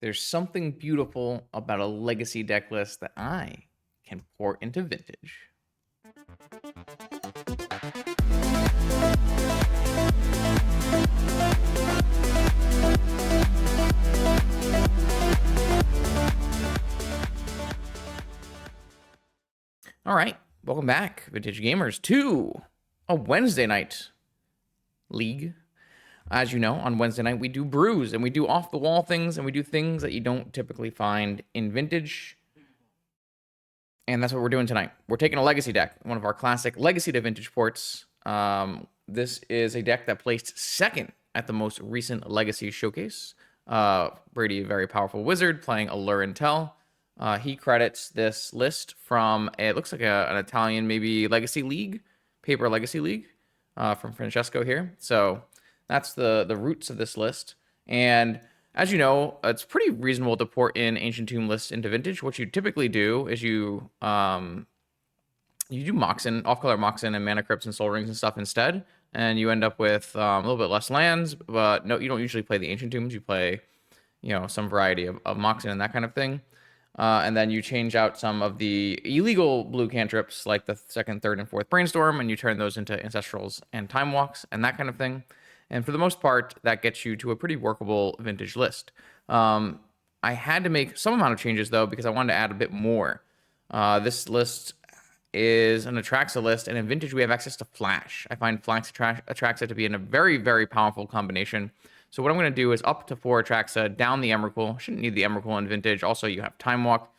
There's something beautiful about a legacy deck list that I can port into Vintage. All right, welcome back, Vintage Gamers, to a Wednesday night league. As you know, on Wednesday night, we do brews and we do off-the-wall things and we do things that you don't typically find in Vintage. And that's what we're doing tonight. We're taking a legacy deck, one of our classic legacy to Vintage ports. This is a deck that placed second at the most recent legacy showcase. Brady, a very powerful wizard, playing OmniTell. He credits this list from, it looks like an Italian, maybe legacy league, paper legacy league, from Francesco here. So that's the roots of this list. And as you know, it's pretty reasonable to port in Ancient Tomb lists into Vintage. What you typically do is you do Moxen, off-color Moxen and Mana Crypts and Soul Rings and stuff instead, and you end up with a little bit less lands, but no, you don't usually play the Ancient Tombs. You play, some variety of Moxen and that kind of thing. And then you change out some of the illegal blue cantrips, like the second, third, and fourth Brainstorm, and you turn those into Ancestrals and Time Walks and that kind of thing. And for the most part, that gets you to a pretty workable Vintage list. I had to make some amount of changes, though, because I wanted to add a bit more. This list is an Atraxa list, and in Vintage, we have access to Flash. I find Flash Atraxa to be in a very, very powerful combination. So what I'm going to do is up to 4 Atraxa, down the Emrakul. Shouldn't need the Emrakul in Vintage. Also, you have Time Walk.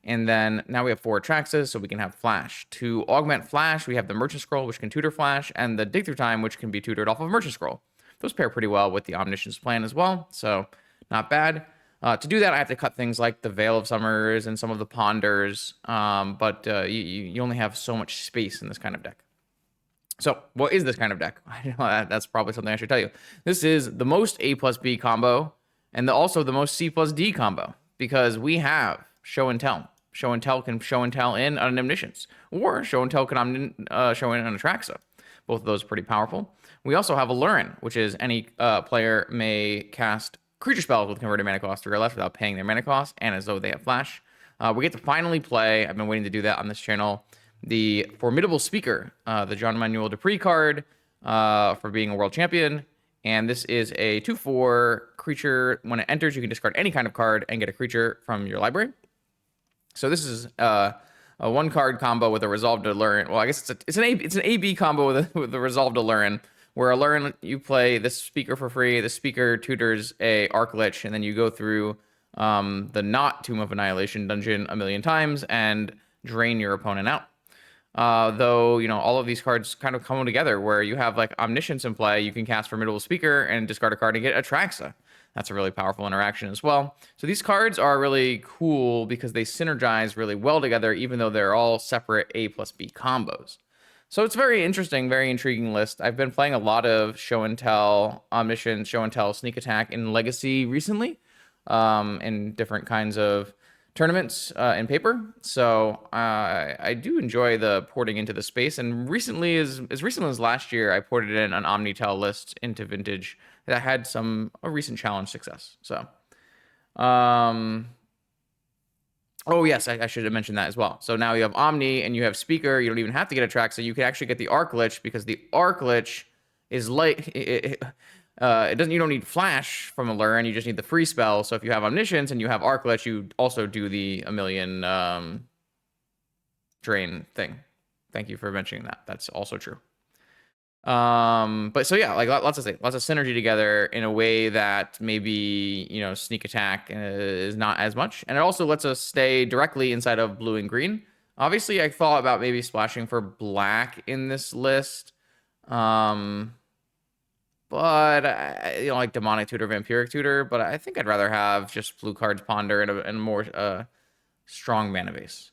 And then now we have 4 Atraxas, so we can have Flash. To augment Flash, we have the Merchant Scroll, which can tutor Flash, and the Dig Through Time, which can be tutored off of Merchant Scroll. Those pair pretty well with the Omniscience plan as well, so not bad. To do that, I have to cut things like the Veil of Summers and some of the Ponders, but you only have so much space in this kind of deck. So what is this kind of deck? That's probably something I should tell you. This is the most A plus B combo, and also the most C plus D combo, because we have Show and Tell. Show and Tell can Show and Tell in an Omniscience, or Show and Tell can show in an Atraxa. Both of those are pretty powerful. We also have Aluren, which is any player may cast creature spells with converted mana cost 3 or less without paying their mana cost, and as though they have Flash. We get to finally play, I've been waiting to do that on this channel, the Formidable Speaker, the John Manuel Dupree card for being a world champion. And this is a 2/4 creature. When it enters, you can discard any kind of card and get a creature from your library. So this is a 1-card combo with a Resolve to Aluren. Well, I guess it's an AB combo with a Resolve to Aluren, where Aluren, you play this speaker for free. The speaker tutors a Arc Lich, and then you go through the not Tomb of Annihilation dungeon a million times and drain your opponent out. Though, all of these cards kind of come together where you have like Omniscience in play. You can cast Formidable Speaker and discard a card and get Atraxa. That's a really powerful interaction as well. So these cards are really cool because they synergize really well together, even though they're all separate A plus B combos. So it's very interesting, very intriguing list. I've been playing a lot of Show and Tell, Omniscience, Show and Tell, Sneak Attack in Legacy recently, in different kinds of tournaments in paper. So I do enjoy the porting into the space. And recently, as recently as last year, I ported in an OmniTell list into Vintage that had a recent challenge success. So, oh yes, I should have mentioned that as well. So now you have Omni and you have Speaker. You don't even have to get a track, so you can actually get the Arc Lich, because the Arc Lich is like you don't need Flash from Aluren, you just need the free spell. So if you have Omniscience and you have Arc Lich, you also do the a million drain thing. Thank you for mentioning that. That's also true. But so yeah, like lots of synergy together in a way that maybe, Sneak Attack is not as much. And it also lets us stay directly inside of blue and green. Obviously, I thought about maybe splashing for black in this list. But like Demonic Tutor, Vampiric Tutor, but I think I'd rather have just blue cards Ponder and a more strong mana base.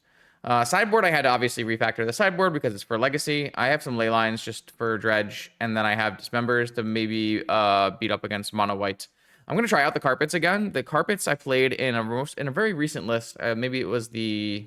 Sideboard, I had to obviously refactor the sideboard because it's for Legacy. I have some ley lines just for Dredge, and then I have Dismembers to maybe beat up against Mono White. I'm going to try out the Carpets again. The Carpets I played in a very recent list. Maybe it was the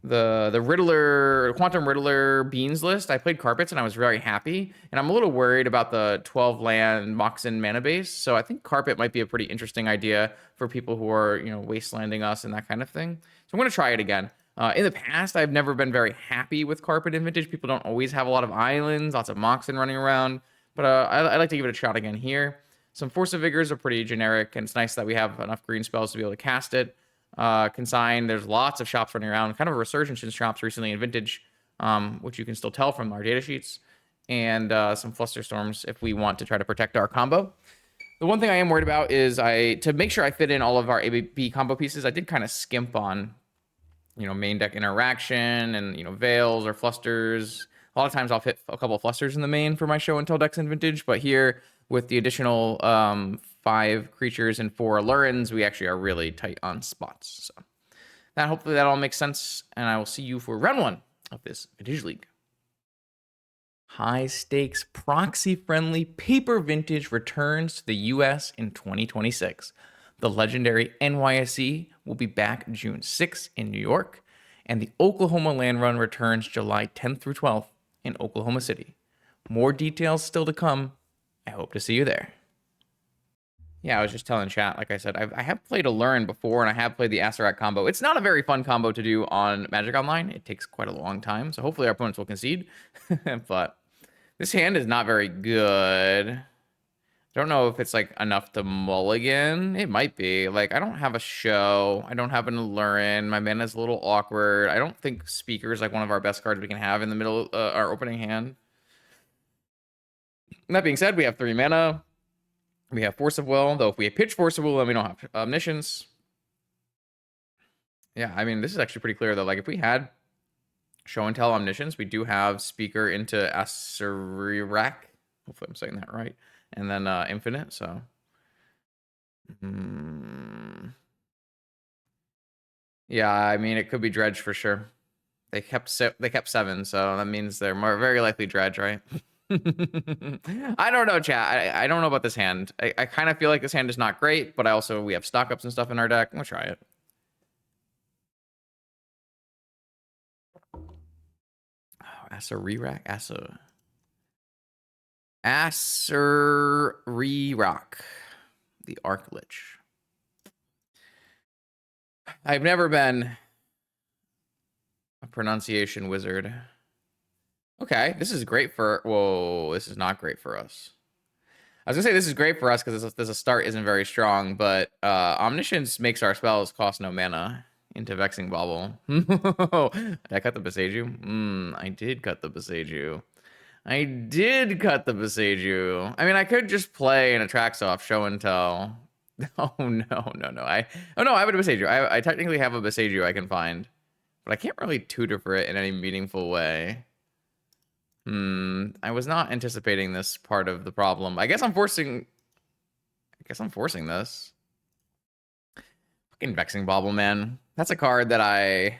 the Riddler, Quantum Riddler Beans list, I played Carpets and I was very happy. And I'm a little worried about the 12 land Moxen mana base. So I think Carpet might be a pretty interesting idea for people who are, wastelanding us and that kind of thing. So I'm going to try it again. In the past, I've never been very happy with Carpet in Vintage. People don't always have a lot of islands, lots of Moxen running around. But I like to give it a shot again here. Some Force of Vigors are pretty generic, and it's nice that we have enough green spells to be able to cast it. Consign, there's lots of shops running around, kind of a resurgence in shops recently in Vintage, which you can still tell from our data sheets, and some Flusterstorms if we want to try to protect our combo. The one thing I am worried about is to make sure I fit in all of our ABB combo pieces, I did kind of skimp on, main deck interaction and, veils or flusters. A lot of times I'll fit a couple of flusters in the main for my show and tell decks in Vintage, but here with the additional 5 creatures and 4 Allurens, we actually are really tight on spots. So hopefully that all makes sense, and I will see you for round 1 of this Vintage League. High stakes, proxy friendly paper Vintage returns to the US in 2026. The legendary NYSE will be back June 6th in New York, and the Oklahoma Land Run returns July 10th through 12th in Oklahoma City. More details still to come. I hope to see you there. Yeah, I was just telling chat, like I said, I have played Aluren before, and I have played the Acererak combo. It's not a very fun combo to do on Magic Online. It takes quite a long time, so hopefully our opponents will concede. But this hand is not very good. I don't know if it's, like, enough to mulligan. It might be. Like, I don't have a show. I don't have an Aluren. My mana's a little awkward. I don't think Speaker is, like, one of our best cards we can have in the middle of our opening hand. That being said, we have 3 mana. We have Force of Will, though if we pitch Force of Will, then we don't have Omniscience. Yeah, I mean, this is actually pretty clear, though. Like, if we had Show and Tell Omniscience, we do have Speaker into Acererak. Hopefully I'm saying that right. And then Infinite, so. Yeah, I mean, it could be Dredge for sure. They kept 7, so that means they're very likely Dredge, right? I don't know, chat. I don't know about this hand. I kind of feel like this hand is not great, but we have stock ups and stuff in our deck. I'm gonna try it. Oh, Acererak. Acererak. The Arc Lich. I've never been a pronunciation wizard. Okay, this is great for... Whoa, this is not great for us. I was gonna say this is great for us because this start isn't very strong, but Omniscience makes our spells cost no mana into Vexing Bauble. Did I cut the Boseiju? I did cut the Boseiju. I mean, I could just play an Atraxoff Show and Tell. Oh, no. I have a Boseiju. I technically have a Boseiju I can find, but I can't really tutor for it in any meaningful way. I was not anticipating this part of the problem. I guess I'm forcing this. Fucking Vexing Bauble, man. That's a card that I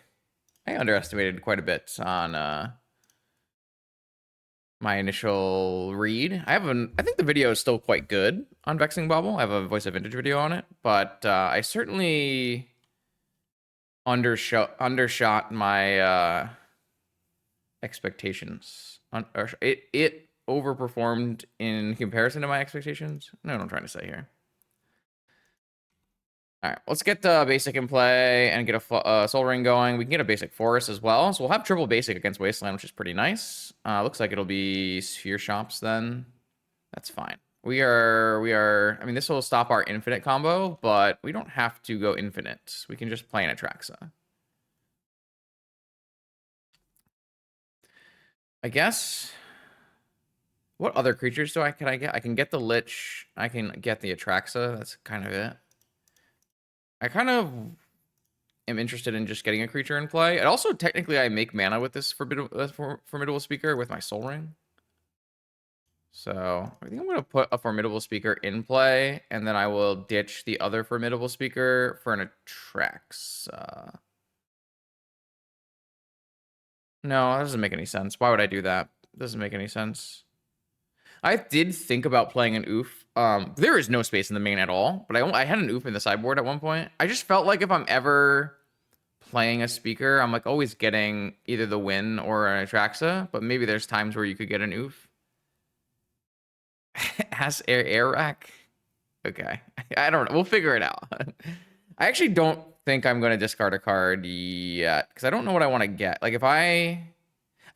underestimated quite a bit on my initial read. I think the video is still quite good on Vexing Bauble. I have a Voice of Vintage video on it, but I certainly undershot my expectations. It overperformed in comparison to my expectations. I know what I'm trying to say here. All right, let's get the basic in play and get a Soul Ring going. We can get a basic Forest as well. So we'll have triple basic against Wasteland, which is pretty nice. Looks like it'll be Sphere Shops then. That's fine. I mean, this will stop our infinite combo, but we don't have to go infinite. We can just play an Atraxa. I guess. What other creatures can I get? I can get the Lich. I can get the Atraxa. That's kind of it. I kind of am interested in just getting a creature in play. And also, technically, I make mana with this Formidable Speaker with my Soul Ring. So I think I'm going to put a Formidable Speaker in play, and then I will ditch the other Formidable Speaker for an Atraxa. No, that doesn't make any sense. Why would I do that? It doesn't make any sense. I did think about playing an Oof. There is no space in the main at all, but I had an Oof in the sideboard at one point. I just felt like if I'm ever playing a speaker, I'm like always getting either the win or an Atraxa, but maybe there's times where you could get an oof. Has air rack? Okay. I don't know. We'll figure it out. I actually don't think I'm going to discard a card yet because I don't know what I want to get. Like if I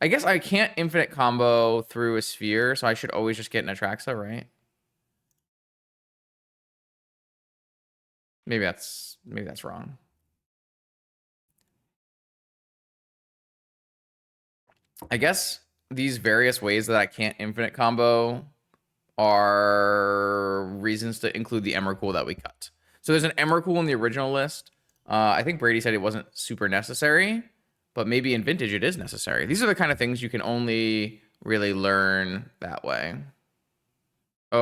guess I can't infinite combo through a sphere, so I should always just get an Atraxa, right? Maybe that's wrong. I guess these various ways that I can't infinite combo are reasons to include the Emrakul that we cut. So there's an Emrakul in the original list. I think Brady said it wasn't super necessary, but maybe in Vintage it is necessary. These are the kind of things you can only really learn that way. I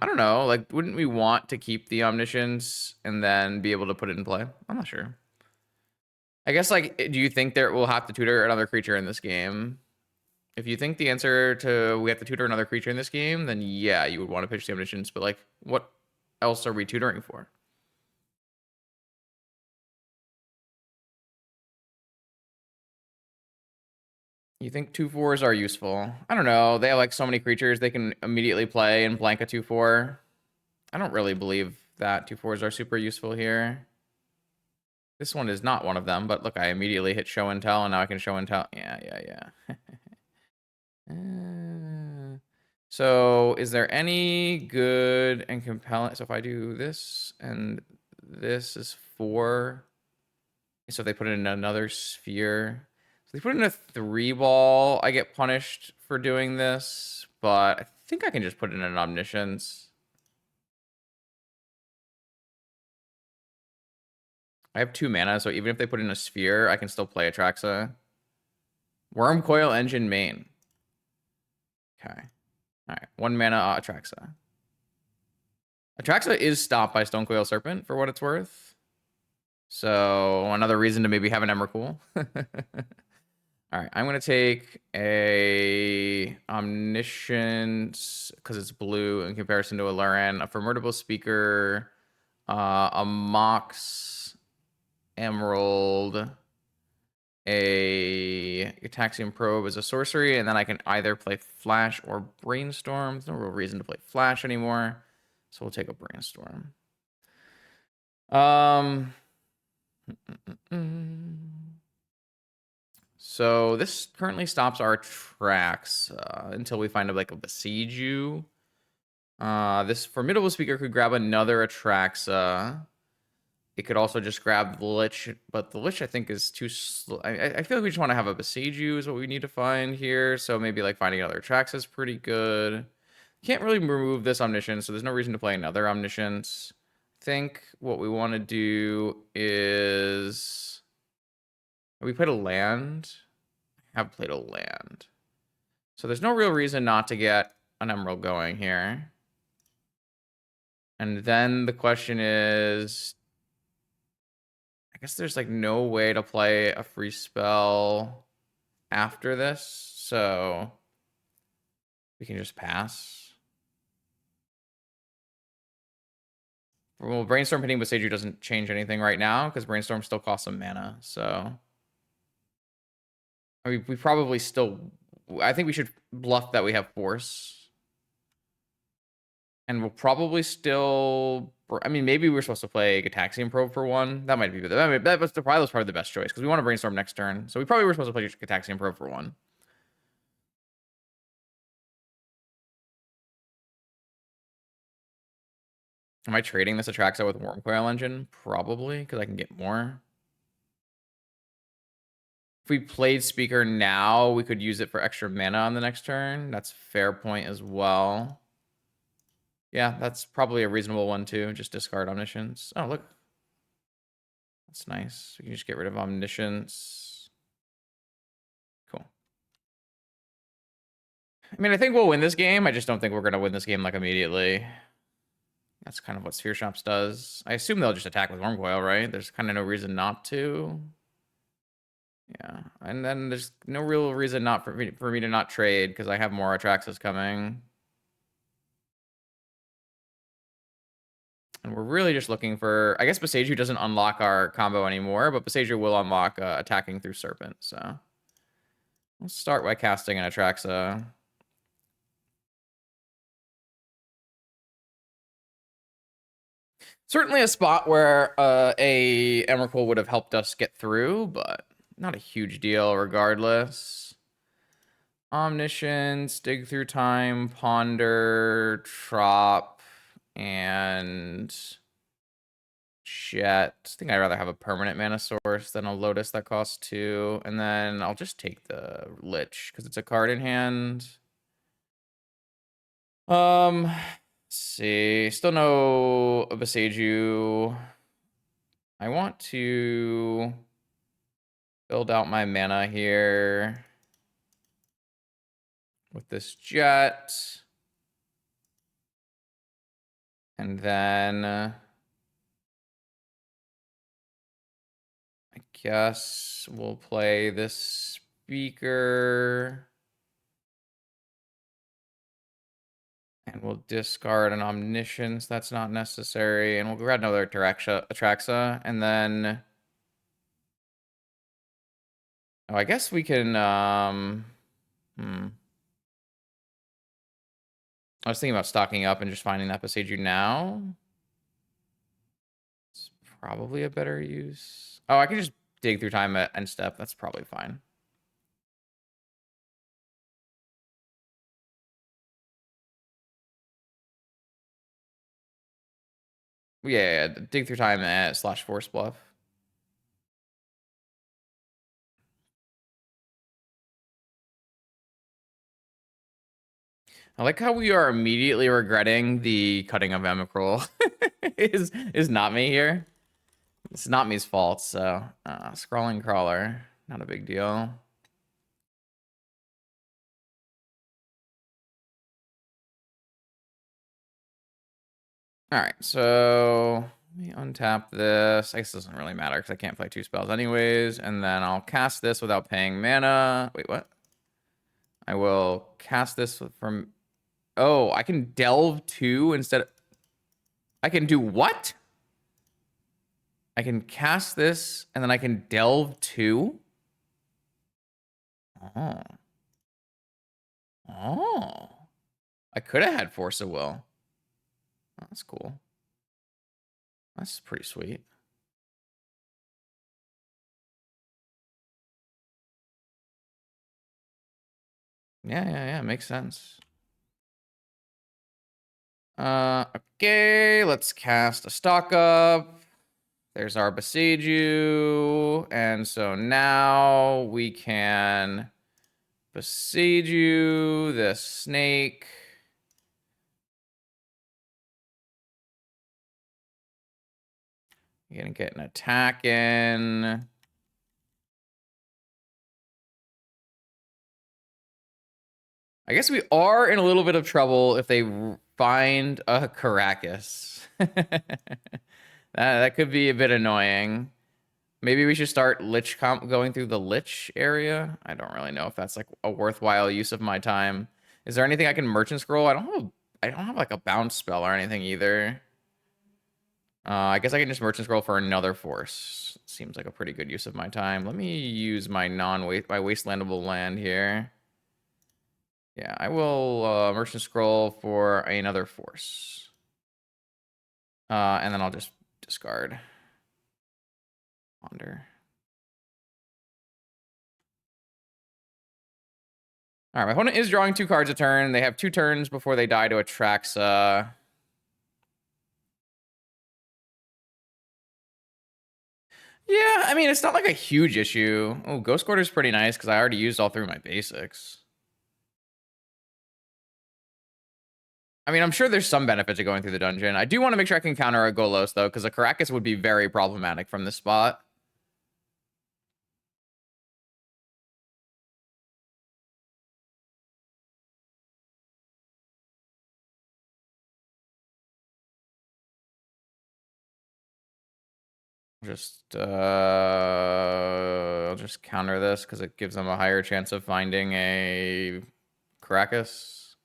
don't know. Like, wouldn't we want to keep the Omniscience and then be able to put it in play? I'm not sure. I guess, like, do you think there will have to tutor another creature in this game? If you think the answer to we have to tutor another creature in this game, then yeah, you would want to pitch the Omniscience. But, like, what else are we tutoring for? You think 2/4s are useful? I don't know. They have, like, so many creatures they can immediately play and blank a 2/4. I don't really believe that 2/4s are super useful here. This one is not one of them, but look, I immediately hit show and tell, and now I can show and tell. Yeah. So is there any good and compelling? So if I do this and this is 4. So if they put it in another sphere. So they put it in a 3-ball. I get punished for doing this, but I think I can just put it in an Omniscience. I have 2 mana, so even if they put in a sphere, I can still play Atraxa. Worm Coil Engine main. Okay. All right. 1 mana Atraxa. Atraxa is stopped by Stonecoil Serpent for what it's worth. So another reason to maybe have an Emrakul. All right. I'm going to take a Omniscience because it's blue in comparison to a Lurrus, a Formidable Speaker, a Mox Emerald, a Gataxian Probe as a sorcery, and then I can either play Flash or Brainstorm. There's no real reason to play Flash anymore, so we'll take a Brainstorm. So this currently stops our tracks until we find like a Besiege. This Formidable Speaker could grab another Atraxa. It could also just grab the Lich, but the Lich I think is too slow. I feel like we just want to have a Besiege is what we need to find here. So maybe like finding another Atraxa is pretty good. Can't really remove this Omniscience, so there's no reason to play another Omniscience. I think what we want to do is... Have we played a land? I have played a land. So there's no real reason not to get an Emerald going here. And then the question is... I guess there's like no way to play a free spell after this, so we can just pass. Well, Brainstorm hitting with Seiju doesn't change anything right now because Brainstorm still costs some mana, so I mean, we probably still... I think we should bluff that we have Force. And we'll probably still... I mean, maybe we're supposed to play Gataxian Probe for 1. That might be... That was probably the best choice because we want to Brainstorm next turn. So we probably were supposed to play Gataxian Probe for 1. Am I trading this Atraxa with Worm Coil Engine? Probably, because I can get more. If we played Speaker now, we could use it for extra mana on the next turn. That's fair point as well. Yeah, that's probably a reasonable one too. Just discard Omniscience. Oh, look. That's nice. We can just get rid of Omniscience. Cool. I mean, I think we'll win this game. I just don't think we're going to win this game like immediately. That's kind of what Sphere Shops does. I assume they'll just attack with Worm Coil, right? There's kind of no reason not to. Yeah, and then there's no real reason not for me to not trade because I have more Atraxas coming. And we're really just looking for... I guess Boseiju doesn't unlock our combo anymore, but Boseiju will unlock attacking through Serpent, so... Let's start by casting an Atraxa. Certainly a spot where a Emrakul would have helped us get through, but not a huge deal regardless. Omniscience, Dig Through Time, Ponder, Trop, and Jet. I think I'd rather have a permanent mana source than a Lotus that costs 2. And then I'll just take the Lich, because it's a card in hand. Let's see. Still no Boseiju. I want to build out my mana here with this Jet. And then I guess we'll play this Speaker. And we'll discard an Omniscience. That's not necessary. And we'll grab another Atraxa. And then... Oh, I guess we can... I was thinking about stocking up and just finding that Boseiju now. It's probably a better use. Oh, I can just dig through time at end step. That's probably fine. Yeah, dig through time at / force bluff. I like how we are immediately regretting the cutting of Emrakul. is not me here. It's not me's fault, so scrawling crawler, not a big deal. All right, so let me untap this. I guess it doesn't really matter because I can't play 2 spells anyways. And then I'll cast this without paying mana. Wait, what? I will cast this from... Oh, I can delve 2 instead of... I can do what? I can cast this, and then I can delve 2? Oh. Oh. I could have had Force of Will. That's cool. That's pretty sweet. Yeah, makes sense. Okay, let's cast a stock up. There's our Boseiju. And so now we can Boseiju this snake. You're gonna get an attack in. I guess we are in a little bit of trouble if they find a Caracas. That could be a bit annoying. Maybe we should start going through the Lich area. I don't really know if that's like a worthwhile use of my time. Is there anything I can merchant scroll? I don't have like a bounce spell or anything either. I guess I can just merchant scroll for another force. Seems like a pretty good use of my time. Let me use my wastelandable land here. Yeah, I will merchant scroll for another force. And then I'll just discard. Ponder. All right, my opponent is drawing 2 cards a turn. They have 2 turns before they die to Atraxa. Yeah, I mean, it's not like a huge issue. Oh, Ghost Quarter's pretty nice because I already used all through my basics. I mean, I'm sure there's some benefit to going through the dungeon. I do want to make sure I can counter a Golos, though, because a Caracas would be very problematic from this spot. I'll just counter this because it gives them a higher chance of finding a Caracas.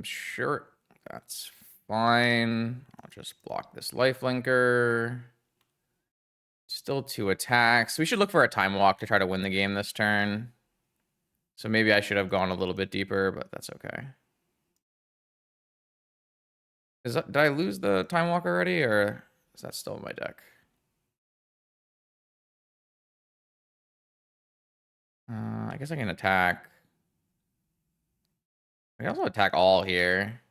Sure. That's fine. I'll just block this lifelinker. Still 2 attacks. We should look for a time walk to try to win the game this turn. So maybe I should have gone a little bit deeper, but that's okay. Did I lose the time walk already, or is that still in my deck? I guess I can attack. I can also attack all here.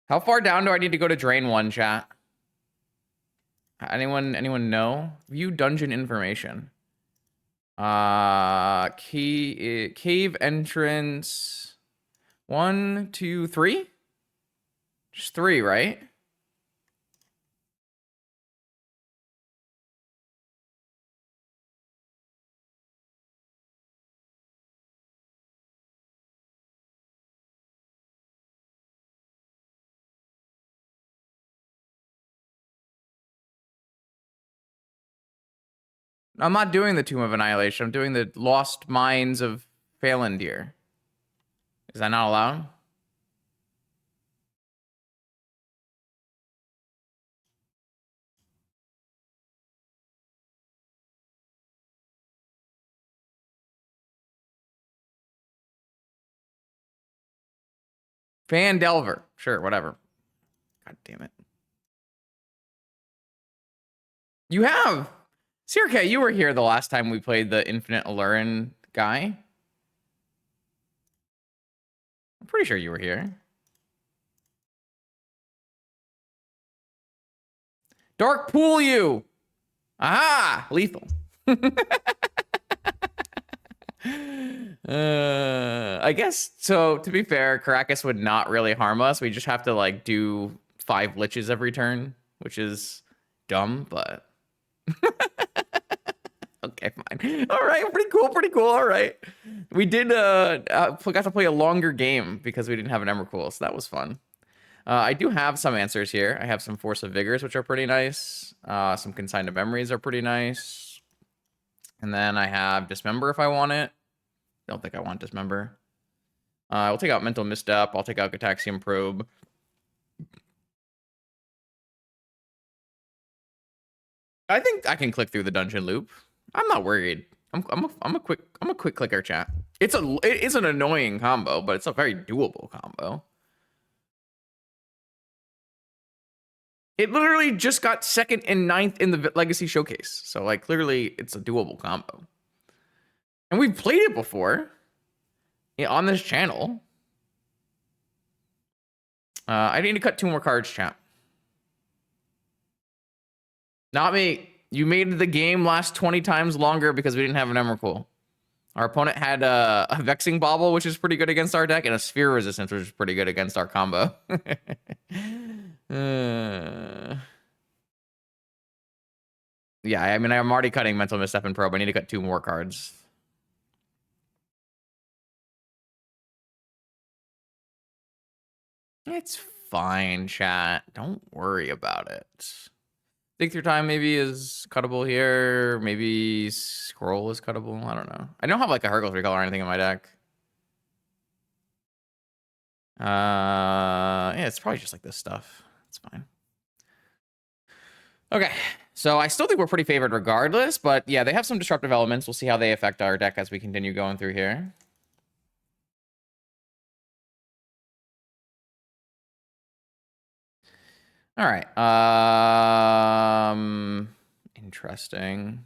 How far down do I need to go to drain 1, chat? Anyone know? View dungeon information. Cave entrance. 1, 2, 3? Just 3, right? I'm not doing the Tomb of Annihilation. I'm doing the Lost Mines of Phalandir. Is that not allowed? Phandelver. Sure, whatever. God damn it. You have. Sirke, you were here the last time we played the Infinite Aluren guy. I'm pretty sure you were here. Dark Pool you! Aha! Lethal. I guess, so to be fair, Caracas would not really harm us. We just have to, like, do 5 liches every turn, which is dumb, but... Okay, fine. All right, pretty cool. All right. We did, got to play a longer game because we didn't have an Emrakul, so that was fun. I do have some answers here. I have some Force of Vigors, which are pretty nice. Some Consigned to Memories are pretty nice. And then I have Dismember if I want it. Don't think I want Dismember. I'll take out Mental Misstep. I'll take out Gataxium Probe. I think I can click through the dungeon loop. I'm not worried. I'm a quick clicker, chat. It is an annoying combo, but it's a very doable combo. It literally just got 2nd and 9th in the Legacy Showcase. So, like, clearly it's a doable combo. And we've played it before on this channel. I need to cut 2 more cards, chat. Not me. You made the game last 20 times longer because we didn't have an Emrakul. Our opponent had a Vexing Bauble, which is pretty good against our deck, and a Sphere Resistance, which is pretty good against our combo. Yeah, I mean, I'm already cutting Mental Misstep and Probe. I need to cut 2 more cards. It's fine, chat. Don't worry about it. Think Through Time maybe is cuttable here. Maybe Scroll is cuttable. I don't know. I don't have like a Hurkyl's Recall or anything in my deck. Yeah, it's probably just like this stuff. It's fine. Okay, so I still think we're pretty favored regardless, but yeah, they have some disruptive elements. We'll see how they affect our deck as we continue going through here. All right. Interesting.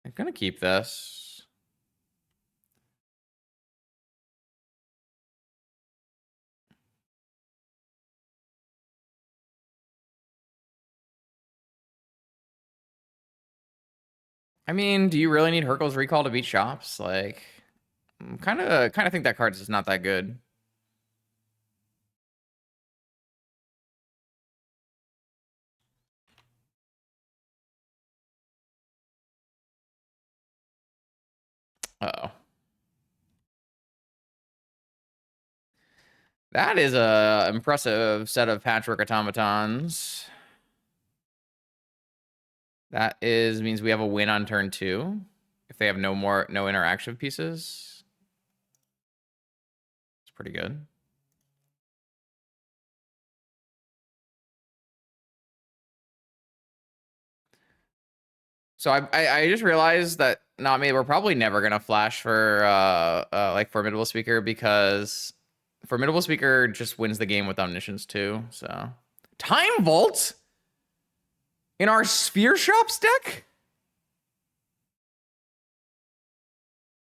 I'm gonna keep this. I mean, do you really need Hurkyl's Recall to beat Shops? Like, kind of think that card is not that good. Uh-oh. That is a impressive set of patchwork automatons. That means we have a win on turn 2. If they have no interaction pieces. It's pretty good. So I just realized that we're probably never gonna flash for like Formidable Speaker, because Formidable Speaker just wins the game with Omniscience too. So Time Vault in our Sphere Shops deck?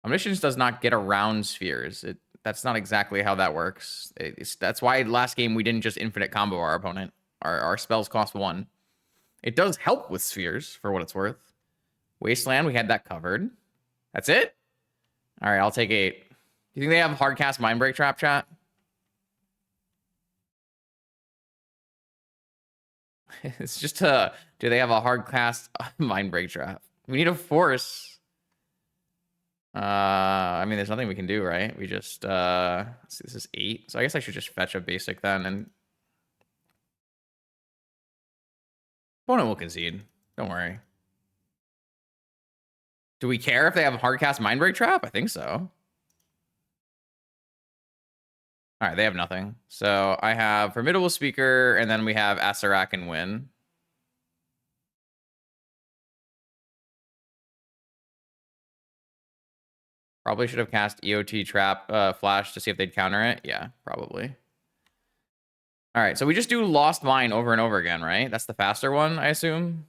Omniscience does not get around spheres. That's not exactly how that works. That's why last game we didn't just infinite combo our opponent. Our spells cost 1. It does help with spheres, for what it's worth. Wasteland, we had that covered. That's it? All right, I'll take 8. Do you think they have hardcast Mindbreak Trap, chat? It's just do they have a hardcast Mindbreak Trap? We need a force. I mean, there's nothing we can do, right? We just let's see, this is 8. So I guess I should just fetch a basic then, and opponent will concede. Don't worry. Do we care if they have a hardcast Mindbreak Trap? I think so. All right, they have nothing. So I have Formidable Speaker, and then we have Acerak and Win. Probably should have cast EOT Trap Flash to see if they'd counter it. Yeah, probably. All right, so we just do Lost Mine over and over again, right? That's the faster one, I assume.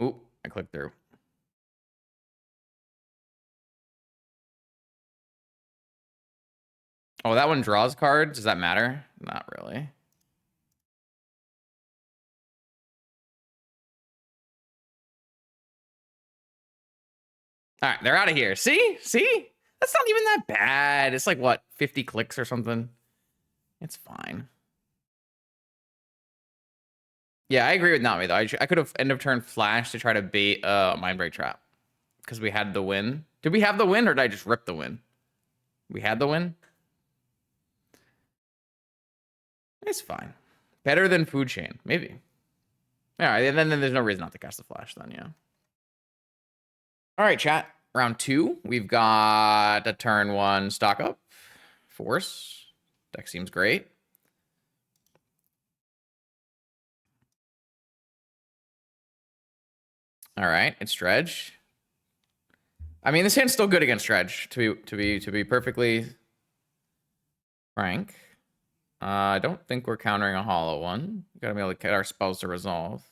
Oop, I clicked through. Oh, that one draws cards. Does that matter? Not really. All right, they're out of here. See? That's not even that bad. It's like, what, 50 clicks or something? It's fine. Yeah, I agree with Nami, though. I could have end of turn Flash to try to bait Mindbreak Trap, because we had the win. Did we have the win, or did I just rip the win? We had the win? It's fine. Better than Food Chain, maybe. All right, then there's no reason not to cast the Flash then, yeah. All right, chat. Round 2, we've got a turn 1 stock up. Force. Deck seems great. All right, it's Dredge. I mean, this hand's still good against Dredge, to be perfectly frank. I don't think we're countering a hollow one. We gotta be able to get our spells to resolve.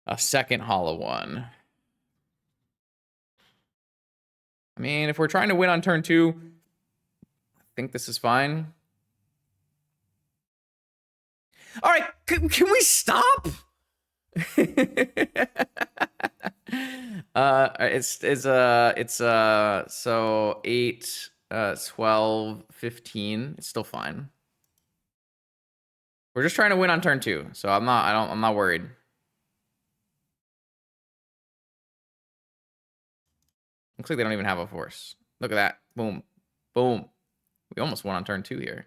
A second hollow one. I mean, if we're trying to win on turn 2, I think this is fine. All right, can we stop? It's so 8, 12, 15. It's still fine. We're just trying to win on turn 2, so I'm not worried. Looks like they don't even have a force. Look at that. Boom. Boom. We almost won on turn 2 here.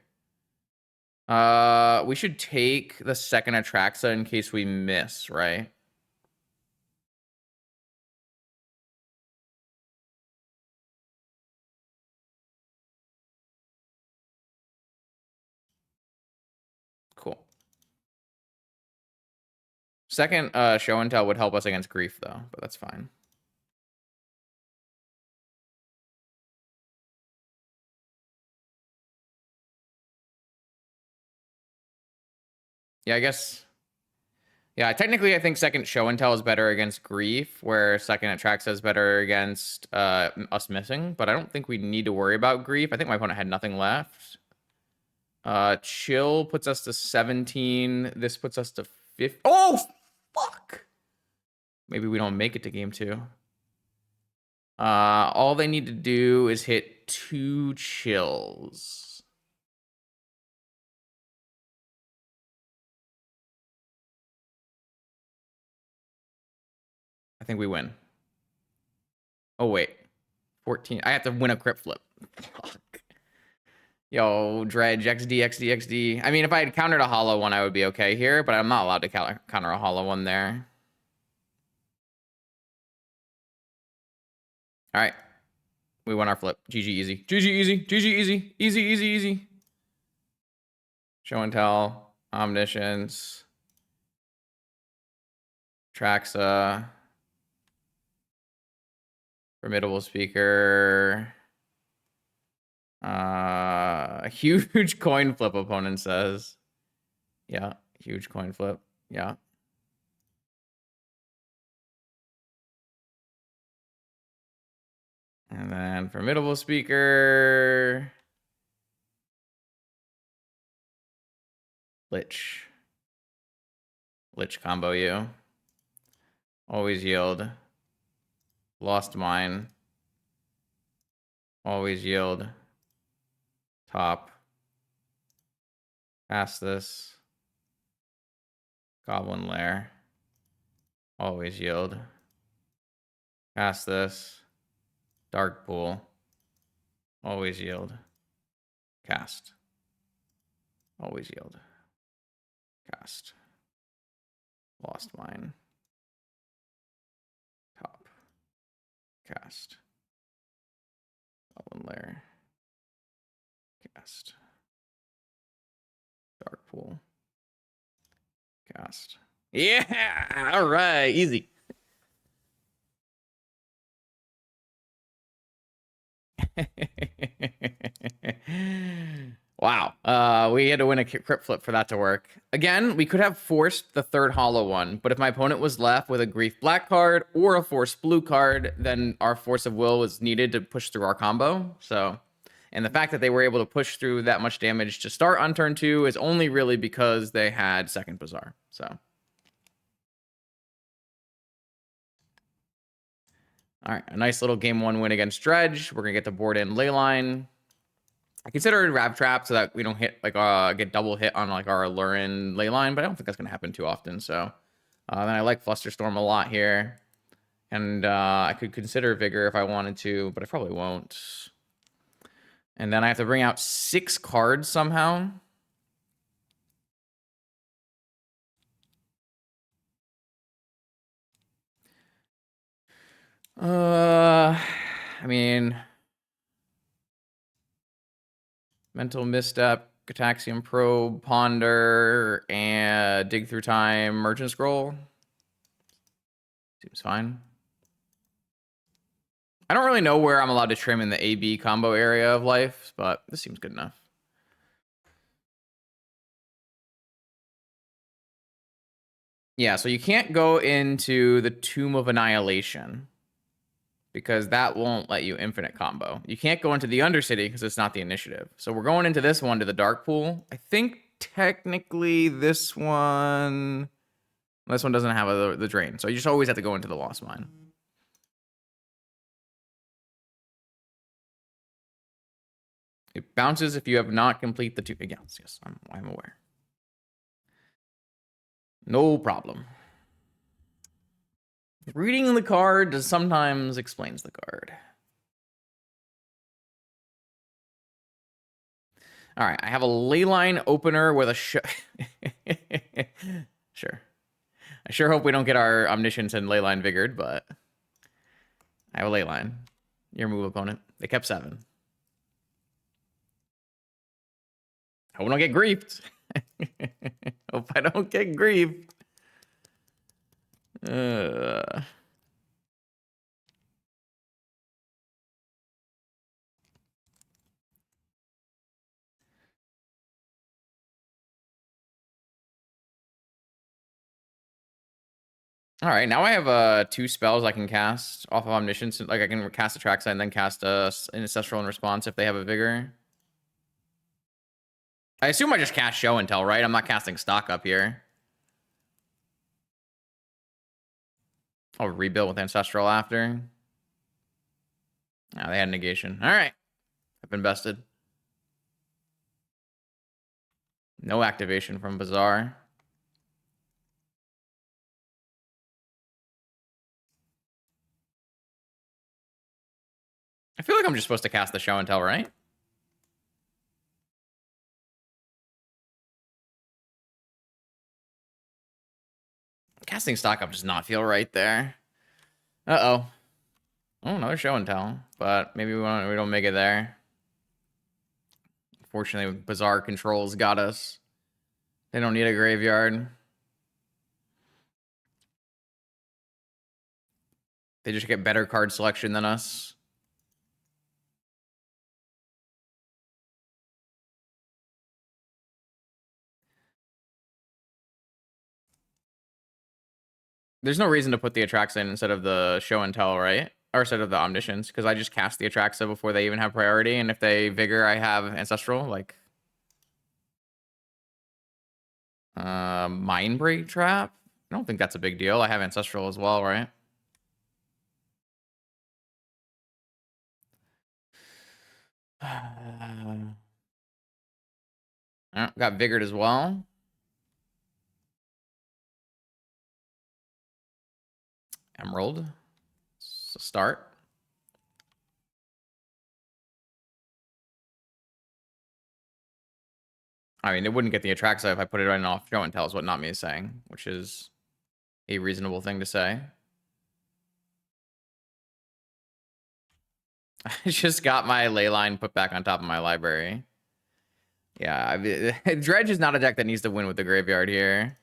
We should take the second Atraxa in case we miss, right? Cool. Second show and tell would help us against grief, though, but that's fine. Yeah, I guess. Yeah, technically, I think second show and tell is better against grief, where second Atraxa is better against us missing. But I don't think we need to worry about grief. I think my opponent had nothing left. Chill puts us to 17. This puts us to 50. Oh, fuck! Maybe we don't make it to game 2. All they need to do is hit 2 chills. I think we win. Oh, wait. 14. I have to win a crypt flip. Fuck. Yo, Dredge, XD, XD, XD. I mean, if I had countered a hollow one, I would be okay here, but I'm not allowed to counter a hollow one there. All right. We won our flip. GG easy. GG easy. GG easy. Easy, easy, easy. Show and tell. Omniscience. Traxa. Formidable speaker. Huge coin flip, opponent says. Yeah, huge coin flip. Yeah. And then formidable speaker. Lich. Lich combo you. Always yield. Lost mine. Always yield. Top. Pass this. Goblin lair. Always yield. Pass this. Dark pool. Always yield. Cast. Always yield. Cast. Lost mine. Top. Cast. Goblin lair. Cast. Dark pool. Cast. Yeah! All right. Easy. Wow. We had to win a crypt flip for that to work. Again, we could have forced the third hollow one, but if my opponent was left with a Grief black card or a Force blue card, then our Force of Will was needed to push through our combo. So, and the fact that they were able to push through that much damage to start on turn 2 is only really because they had second Bazaar. So. All right, a nice little game 1 win against Dredge. We're gonna get the board in Leyline. I consider it Rab Trap so that we don't hit like get double hit on like our Aluren Leyline, but I don't think that's gonna happen too often. So then I like Flusterstorm a lot here, and I could consider Vigor if I wanted to, but I probably won't. And then I have to bring out 6 cards somehow. I mean, Mental Misstep, Cataxium Probe, Ponder, and Dig Through Time, Merchant Scroll. Seems fine. I don't really know where I'm allowed to trim in the AB combo area of life, but this seems good enough. Yeah, so you can't go into the Tomb of Annihilation because that won't let you infinite combo. You can't go into the Undercity because it's not the initiative. So we're going into this one to the Dark Pool. I think technically this one doesn't have the drain. So you just always have to go into the Lost Mine. It bounces if you have not complete the 2. Yes, I'm aware. No problem. Reading the card sometimes explains the card. All right, I have a Leyline opener with a sure. I sure hope we don't get our Omniscience and Leyline Vigored, but I have a Leyline. Your move, opponent. They kept 7. I hope I don't get griefed. Hope I don't get griefed. All right, now I have 2 spells I can cast off of Omniscience. Like I can cast a Traxa and then cast an Ancestral in response if they have a Vigor. I assume I just cast Show and Tell, right? I'm not casting stock up here. I'll rebuild with Ancestral after. Oh, they had negation. All right. I've invested. No activation from Bazaar. I feel like I'm just supposed to cast the show and tell, right? Casting stock up does not feel right there. Uh-oh. Oh, another show and tell. But maybe we don't make it there. Fortunately, Bazaar controls got us. They don't need a graveyard. They just get better card selection than us. There's no reason to put the Atraxa in instead of the show and tell, right? Or instead of the Omniscience, because I just cast the Atraxa before they even have priority, and if they Vigor, I have Ancestral, like... Mindbreak Trap? I don't think that's a big deal. I have Ancestral as well, right? Got Vigored as well. Emerald. It's a start. I mean, it wouldn't get the Atraxa if I put it right off show and tell is what Not Me is saying, which is a reasonable thing to say. I just got my Leyline put back on top of my library. Yeah, I mean, Dredge is not a deck that needs to win with the graveyard here.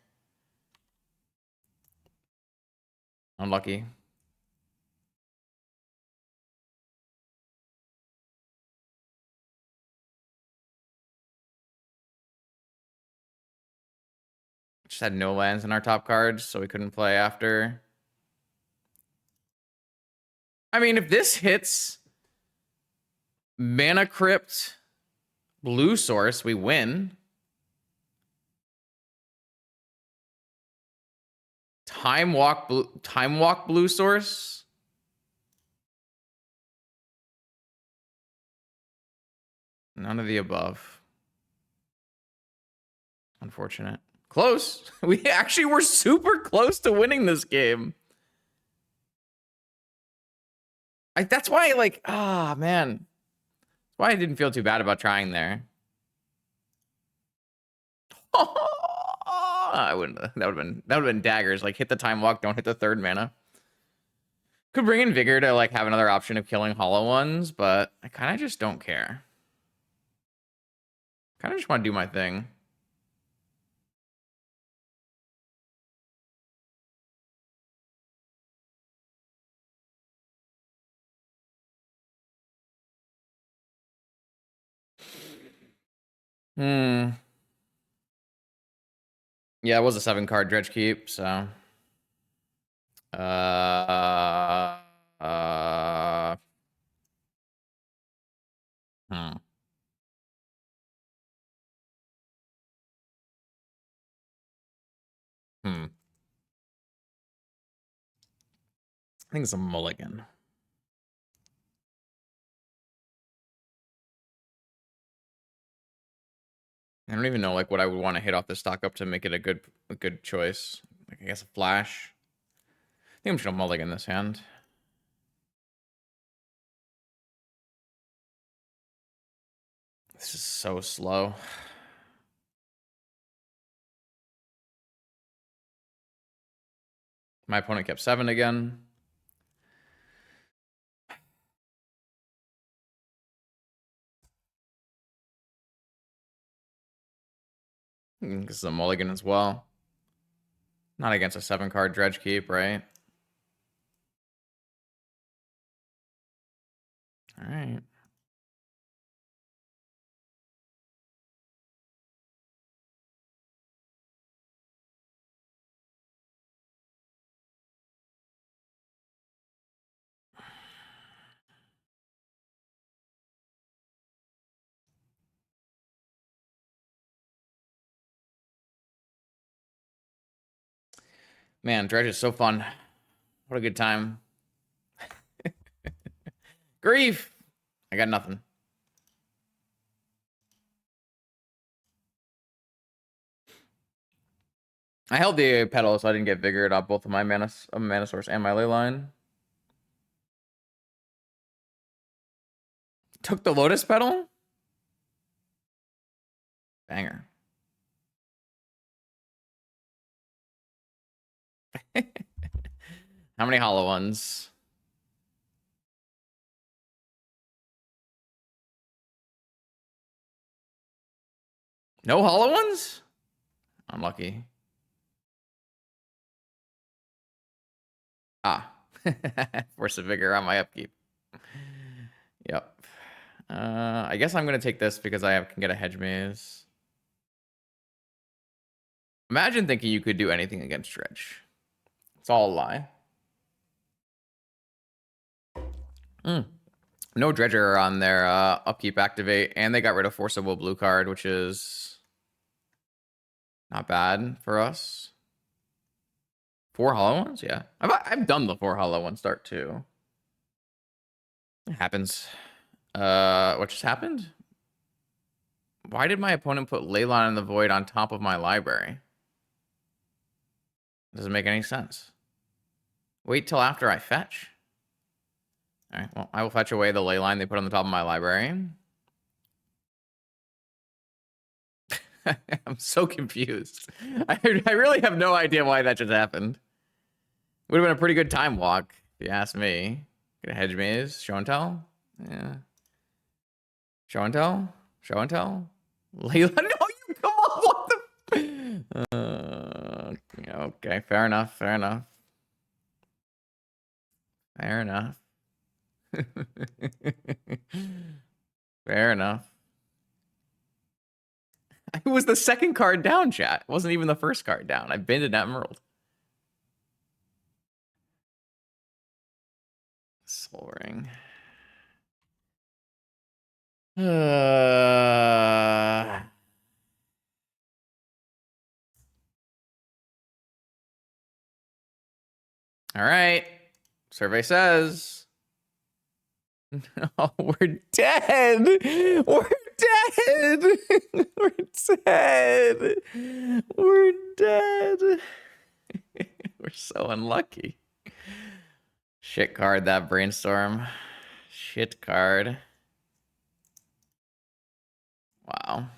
Unlucky. Just had no lands in our top cards, so we couldn't play after. I mean, if this hits Mana Crypt, Blue Source, we win. Time Walk Blue Source. None of the above. Unfortunate. Close. We actually were super close to winning this game. That's why, like, man. That's why I didn't feel too bad about trying there. I wouldn't. That would have been daggers. Like, hit the time walk, don't hit the third mana. Could bring in Vigor to like have another option of killing hollow ones, but I kind of just don't care. Kind of just want to do my thing. Yeah, it was a 7-card Dredge Keep, so. Uh. Hmm. I think it's a mulligan. I don't even know like what I would want to hit off the stock up to make it a good choice. Like I guess a flash. I think I'm just gonna mulligan this hand. This is so slow. My opponent kept 7 again. This is a mulligan as well. Not against a 7-card Dredge Keep, right? All right. Man, Dredge is so fun. What a good time. Grief! I got nothing. I held the pedal so I didn't get vigored off both of my mana source and my leyline. Took the Lotus pedal? Banger. How many hollow ones? No hollow ones? Unlucky. Ah. Force of vigor on my upkeep. Yep. I guess I'm going to take this because I can get a hedge maze. Imagine thinking you could do anything against Dredge. It's all a lie. No Dredger on their upkeep activate, and they got rid of Force of Will blue card, which is not bad for us. 4 hollow ones? Yeah. I've done the 4 hollow one start too. It happens. What just happened? Why did my opponent put Leyline in the Void on top of my library? Doesn't make any sense. Wait till after I fetch. All right, well, I will fetch away the Leyline they put on the top of my library. I'm so confused. I really have no idea why that just happened. Would have been a pretty good time walk, if you ask me. Get a hedge maze, show and tell. Yeah. Show and tell? Show and tell? Leyline? No, you come on, what the... okay, fair enough, fair enough. Fair enough. Fair enough. It was the second card down, chat. It wasn't even the first card down. I've been to Emerald. Soul Ring. All right. Survey says. Oh, we're dead. We're dead. We're dead. We're dead. We're so unlucky. Shit card, that brainstorm. Shit card. Wow.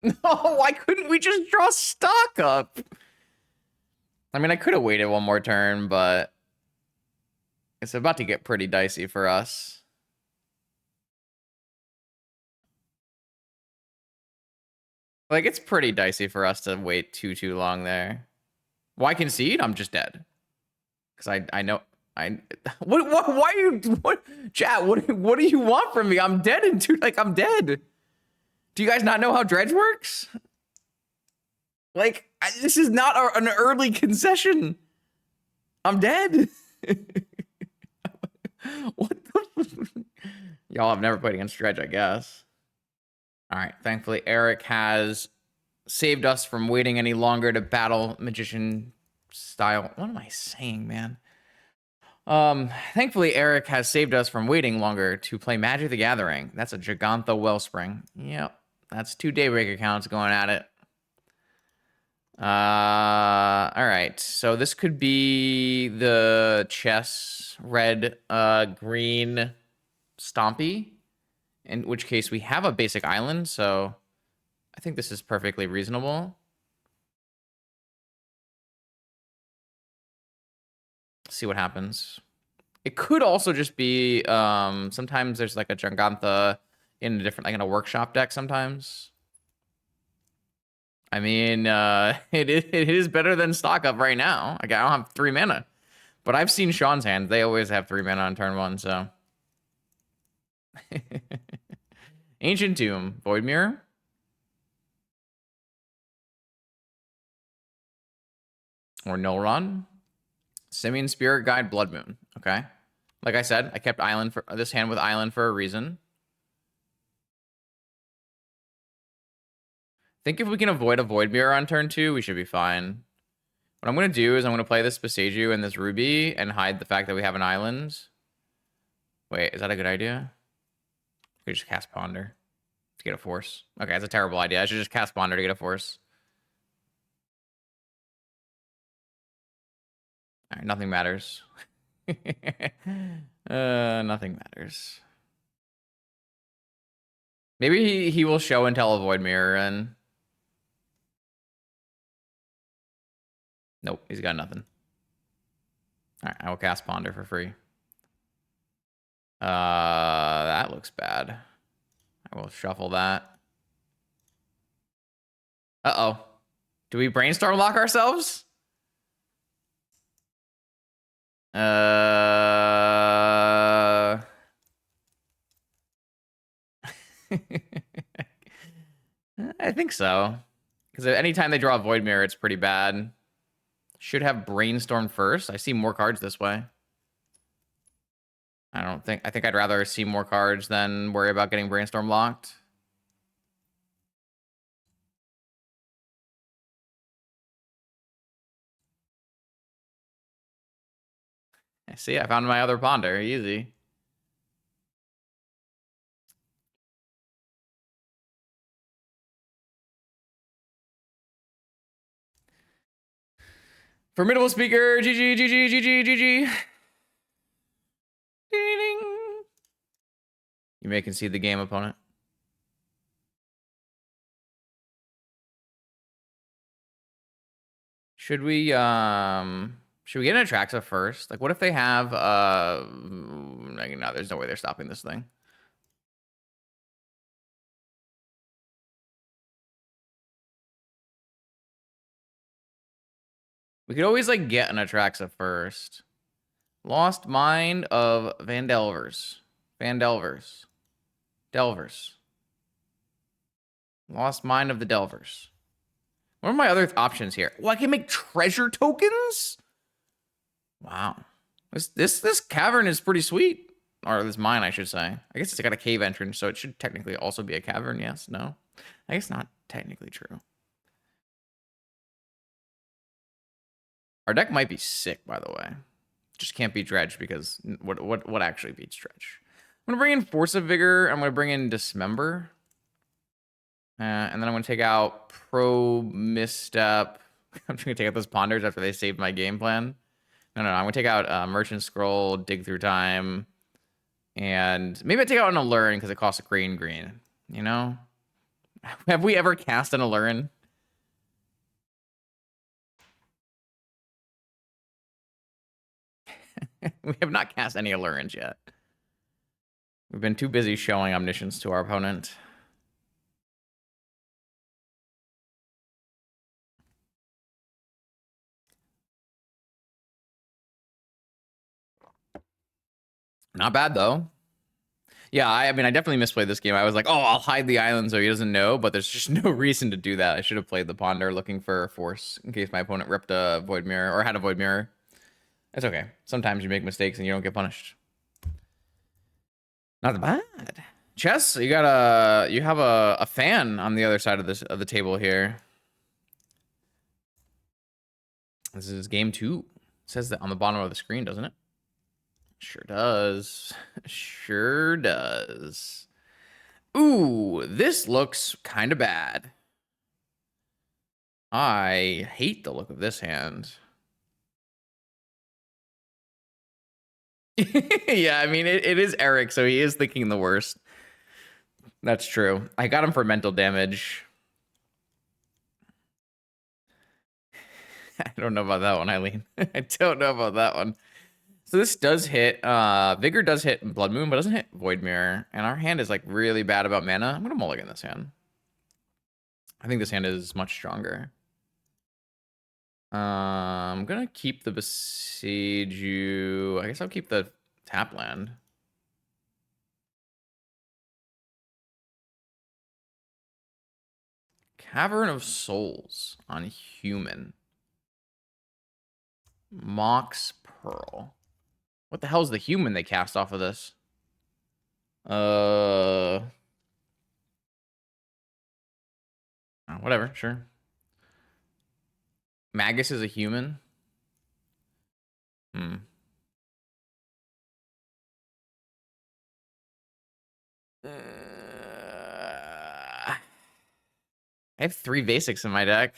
No, why couldn't we just draw stock up? I mean, I could have waited one more turn, but it's about to get pretty dicey for us. Like, it's pretty dicey for us to wait too long there. Why concede? I'm just dead. Because I know... What, why are you... What, chat, what do you want from me? I'm dead in 2... Like, I'm dead. Do you guys not know how Dredge works? Like, this is not an early concession. I'm dead. What the... Y'all have never played against Dredge, I guess. All right. Thankfully, Eric has saved us from waiting any longer to battle Magician style. What am I saying, man? Thankfully, Eric has saved us from waiting longer to play Magic the Gathering. That's a Gigantha Wellspring. Yep. That's 2 Daybreak accounts going at it. All right. So this could be the chess red, green Stompy, in which case we have a basic island. So I think this is perfectly reasonable. See what happens. It could also just be, sometimes there's like a Gigantha in a different, like in a workshop deck sometimes. I mean, it is better than stock up right now. Like, I don't have 3 mana. But I've seen Sean's hand. They always have 3 mana on turn 1, so. Ancient Tomb. Void Mirror. Or No Run. Simian Spirit Guide. Blood Moon. Okay. Like I said, I kept Island for this hand with Island for a reason. I think if we can avoid a Void Mirror on turn 2, we should be fine. What I'm going to do is I'm going to play this Besaju and this Ruby and hide the fact that we have an island. Wait, is that a good idea? I could just cast Ponder to get a force. Okay, that's a terrible idea. I should just cast Ponder to get a force. All right, nothing matters. Nothing matters. Maybe he will show and tell a Void Mirror and... Nope, he's got nothing. All right, I will cast Ponder for free. That looks bad. I will shuffle that. Uh-oh. Do we brainstorm lock ourselves? I think so. Because anytime they draw a Void Mirror, it's pretty bad. Should have Brainstorm first. I see more cards this way. I think I'd rather see more cards than worry about getting Brainstorm locked. I see, I found my other Ponder. Easy. Formidable Speaker. GG, GG, GG, GG. Ding. You may concede the game, opponent. Should we get an Atraxa first? Like, what if they have no, there's no way they're stopping this thing. We could always like get an Atraxa first. Lost Mind of Delvers. Lost Mind of the Delvers. What are my other options here? Well, I can make treasure tokens? Wow. This cavern is pretty sweet. Or this mine, I should say. I guess it's got a cave entrance, so it should technically also be a cavern. Yes, no? I guess not technically true. Our deck might be sick, by the way. Just can't beat Dredge because what actually beats Dredge? I'm gonna bring in Force of Vigor. I'm gonna bring in Dismember. And then I'm gonna take out Probe, Misstep. I'm just gonna take out those Ponders after they saved my game plan. No. I'm gonna take out Merchant Scroll, Dig Through Time, and maybe I take out an Aluren because it costs a green. You know? Have we ever cast an Aluren? We have not cast any Allurens yet. We've been too busy showing Omniscience to our opponent. Not bad, though. Yeah, I mean, I definitely misplayed this game. I was like, oh, I'll hide the island so he doesn't know, but there's just no reason to do that. I should have played the Ponder looking for a force in case my opponent ripped a Void Mirror or had a Void Mirror. It's okay. Sometimes you make mistakes and you don't get punished. Not bad. Chess, you have a fan on the other side of the table here. This is game 2. It says that on the bottom of the screen, doesn't it? Sure does. Sure does. Ooh, this looks kind of bad. I hate the look of this hand. Yeah, I mean, it is Eric, so he is thinking the worst. That's true. I got him for mental damage. I don't know about that one, Eileen. I don't know about that one. So this does hit, Vigor does hit Blood Moon, but doesn't hit Void Mirror. And our hand is like really bad about mana. I'm gonna mulligan this hand. I think this hand is much stronger. I'm gonna keep the Besiege You. I guess I'll keep the tap land. Cavern of Souls on human. Mox Pearl. What the hell is the human they cast off of this? Whatever, sure. Magus is a human. I have 3 basics in my deck.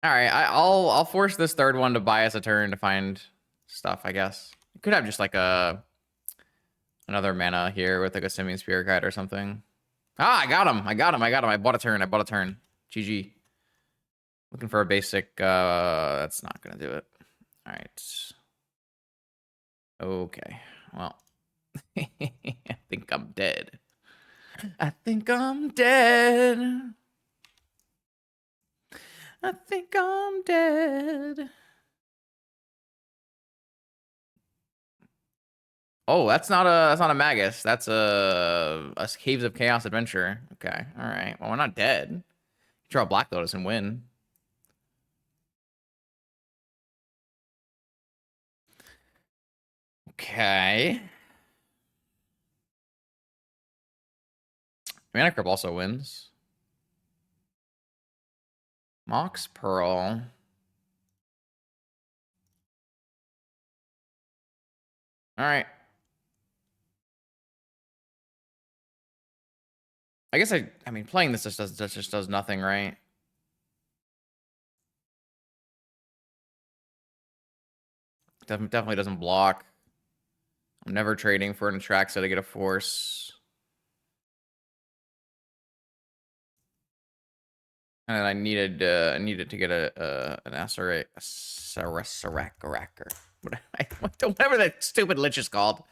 All right, I'll force this third one to buy us a turn to find stuff, I guess. You could have just like another mana here with like a Simian Spirit Guide or something. Ah, I got him. I bought a turn. GG. Looking for a basic. That's not gonna do it. All right. Okay. Well, I think I'm dead. I think I'm dead. I think I'm dead. Oh, that's not a Magus. That's a Caves of Chaos adventure. Okay. All right. Well, we're not dead. Draw Black Lotus and win. Okay. Mana Crypt also wins. Mox Pearl. All right. I guess I mean playing this just does nothing, right? Definitely doesn't block. I'm never trading for an Atraxa to get a force. And I needed to get an Saracker. Whatever that stupid lich is called.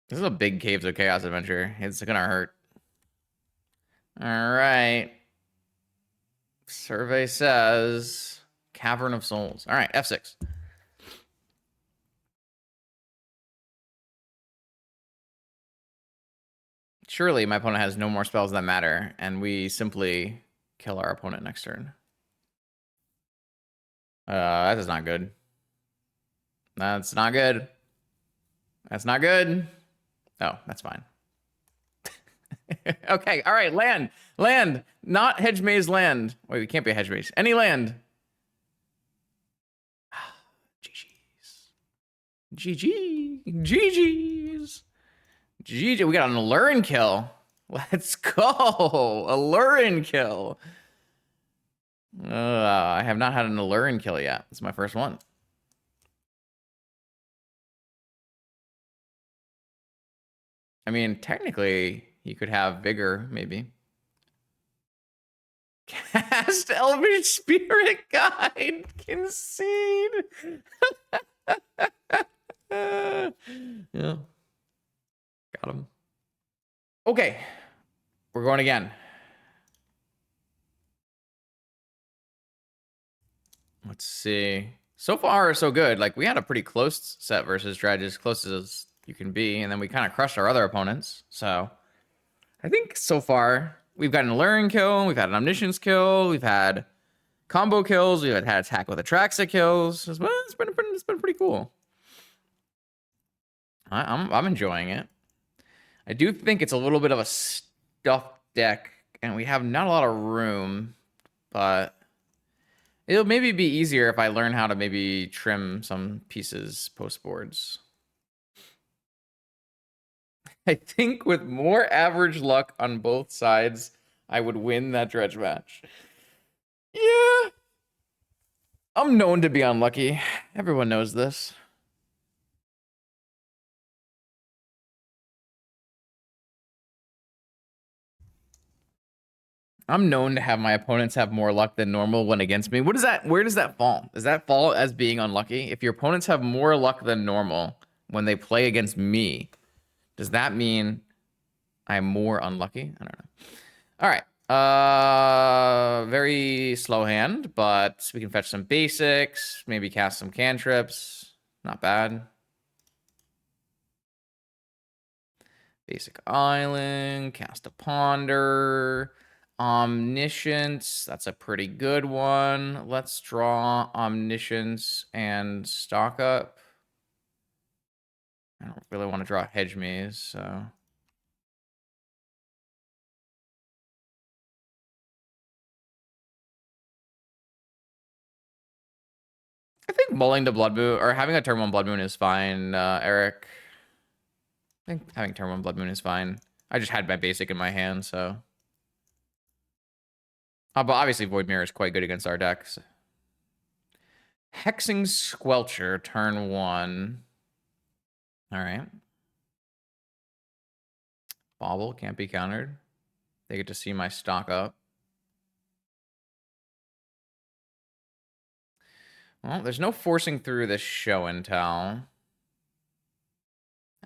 This is a big Caves of Chaos adventure. It's gonna hurt. All right. Survey says Cavern of Souls. All right, F6. Surely my opponent has no more spells that matter, and we simply kill our opponent next turn. That is not good. That's not good. That's not good. Oh, that's fine. Okay, all right, land. Land. Not Hedge Maze land. Wait, we can't be a Hedge Maze. Any land. GG's. GG. GG's. GG. We got an Aluren kill. Let's go. Aluren kill. I have not had an Aluren kill yet. It's my first one. I mean, technically, he could have Vigor, maybe. Cast Elvish Spirit Guide. Concede. Yeah. Got him. Okay. We're going again. Let's see. So far, so good. Like, we had a pretty close set versus Dredge, as close as you can be, and then we kind of crushed our other opponents. So, I think so far, we've got an Aluren kill, we've had an Omniscience kill, we've had combo kills, we've had attack with Atraxa kills. It's been pretty cool. I'm enjoying it. I do think it's a little bit of a stuffed deck, and we have not a lot of room, but it'll maybe be easier if I learn how to maybe trim some pieces post boards. I think with more average luck on both sides, I would win that Dredge match. Yeah. I'm known to be unlucky. Everyone knows this. I'm known to have my opponents have more luck than normal when against me. What is that? Where does that fall? Does that fall as being unlucky? If your opponents have more luck than normal when they play against me, does that mean I'm more unlucky? I don't know. All right. Very slow hand, but we can fetch some basics, maybe cast some cantrips. Not bad. Basic Island, cast a Ponder, Omniscience. That's a pretty good one. Let's draw Omniscience and stock up. I don't really want to draw Hedge Maze, so. I think mulling to Blood Moon, or having a turn 1 Blood Moon is fine, Eric. I think having turn 1 Blood Moon is fine. I just had my basic in my hand, so. But obviously Void Mirror is quite good against our decks. Hexing Squelcher, turn 1. All right. Bobble can't be countered. They get to see my stock up. Well, there's no forcing through this show and tell.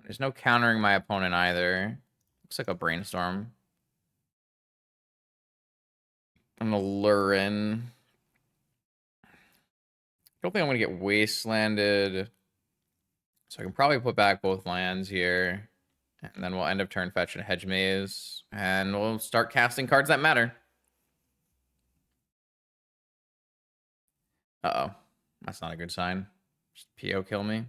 There's no countering my opponent either. Looks like a brainstorm. I'm gonna lure in. Don't think I'm gonna get wastelanded. So I can probably put back both lands here. And then we'll end up turn fetch and hedge maze. And we'll start casting cards that matter. Uh-oh. That's not a good sign. Just PO kill me.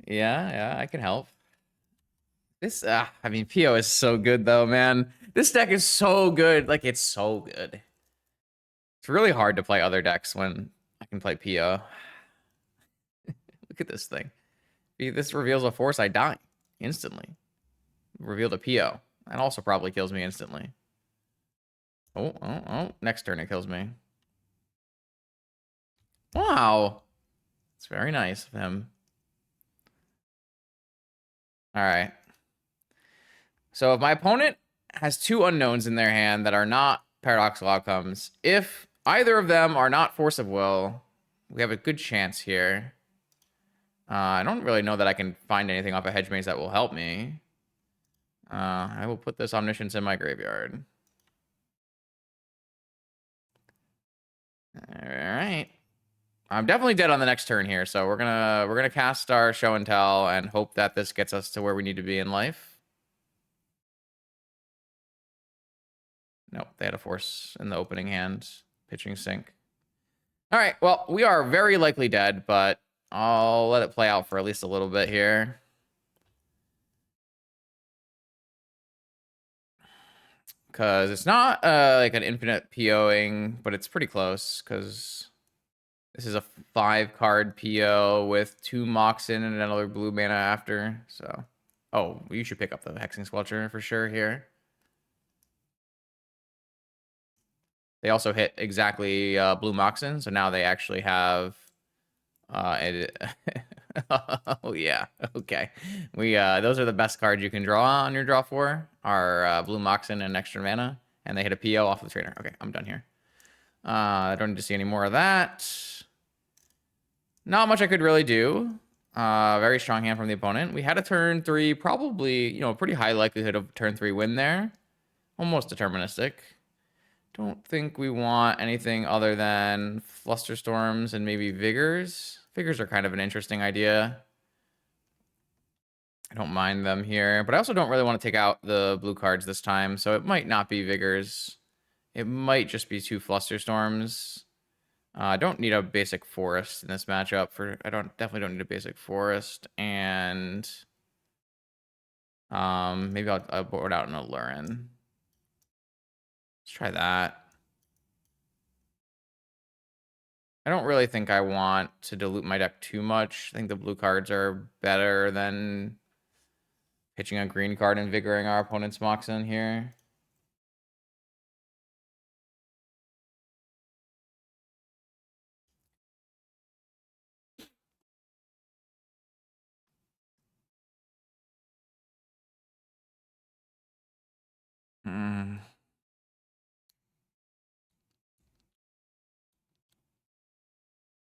Yeah, I can help. This, I mean, PO is so good though, man. This deck is so good. Like, it's so good. It's really hard to play other decks when I can play PO. Look at this thing. If this reveals a force, I die instantly. Revealed a PO. That also probably kills me instantly. Oh. Next turn it kills me. Wow. It's very nice of him. All right. So if my opponent has 2 unknowns in their hand that are not paradoxical outcomes, if either of them are not force of will, we have a good chance here. I don't really know that I can find anything off of hedge maze that will help me. I will put this omniscience in my graveyard. All right. I'm definitely dead on the next turn here, so we're gonna cast our show and tell and hope that this gets us to where we need to be in life. Nope, they had a force in the opening hand. Pitching sink. All right, well, we are very likely dead, but I'll let it play out for at least a little bit here. Because it's not like an infinite POing, but it's pretty close, because this is a 5-card PO with 2 Moxen and another blue mana after, so. Oh, you should pick up the Hexing Squelcher for sure here. They also hit exactly blue Moxen, so now they actually have oh yeah, okay. We those are the best cards you can draw on your draw 4 are blue Moxen and extra mana, and they hit a PO off of the trainer. Okay, I'm done here. I don't need to see any more of that. Not much I could really do. Very strong hand from the opponent. We had a turn 3, probably, pretty high likelihood of turn 3 win there. Almost deterministic. Don't think we want anything other than Flusterstorms and maybe Vigors. Vigors are kind of an interesting idea. I don't mind them here, but I also don't really want to take out the blue cards this time, so it might not be Vigors. It might just be 2 Flusterstorms. I don't need a basic forest in this matchup. Definitely don't need a basic forest, and maybe I'll board out an Aluren. Let's try that. I don't really think I want to dilute my deck too much. I think the blue cards are better than pitching a green card and vigoring our opponent's Moxen here.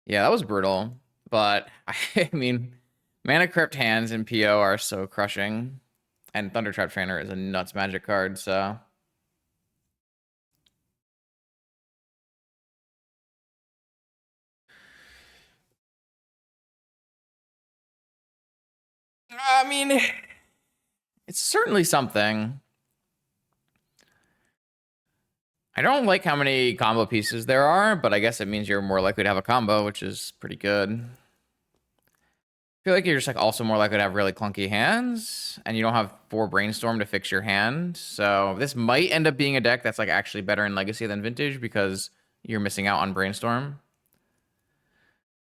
Yeah, that was brutal. But, I mean, Mana Crypt hands in PO are so crushing. And Thundertrap Trainer is a nuts magic card, so... I mean, it's certainly something. I don't like how many combo pieces there are, but I guess it means you're more likely to have a combo, which is pretty good. feel like you're just like also more likely to have really clunky hands, and you don't have 4 brainstorm to fix your hand. So this might end up being a deck that's like actually better in Legacy than Vintage because you're missing out on brainstorm.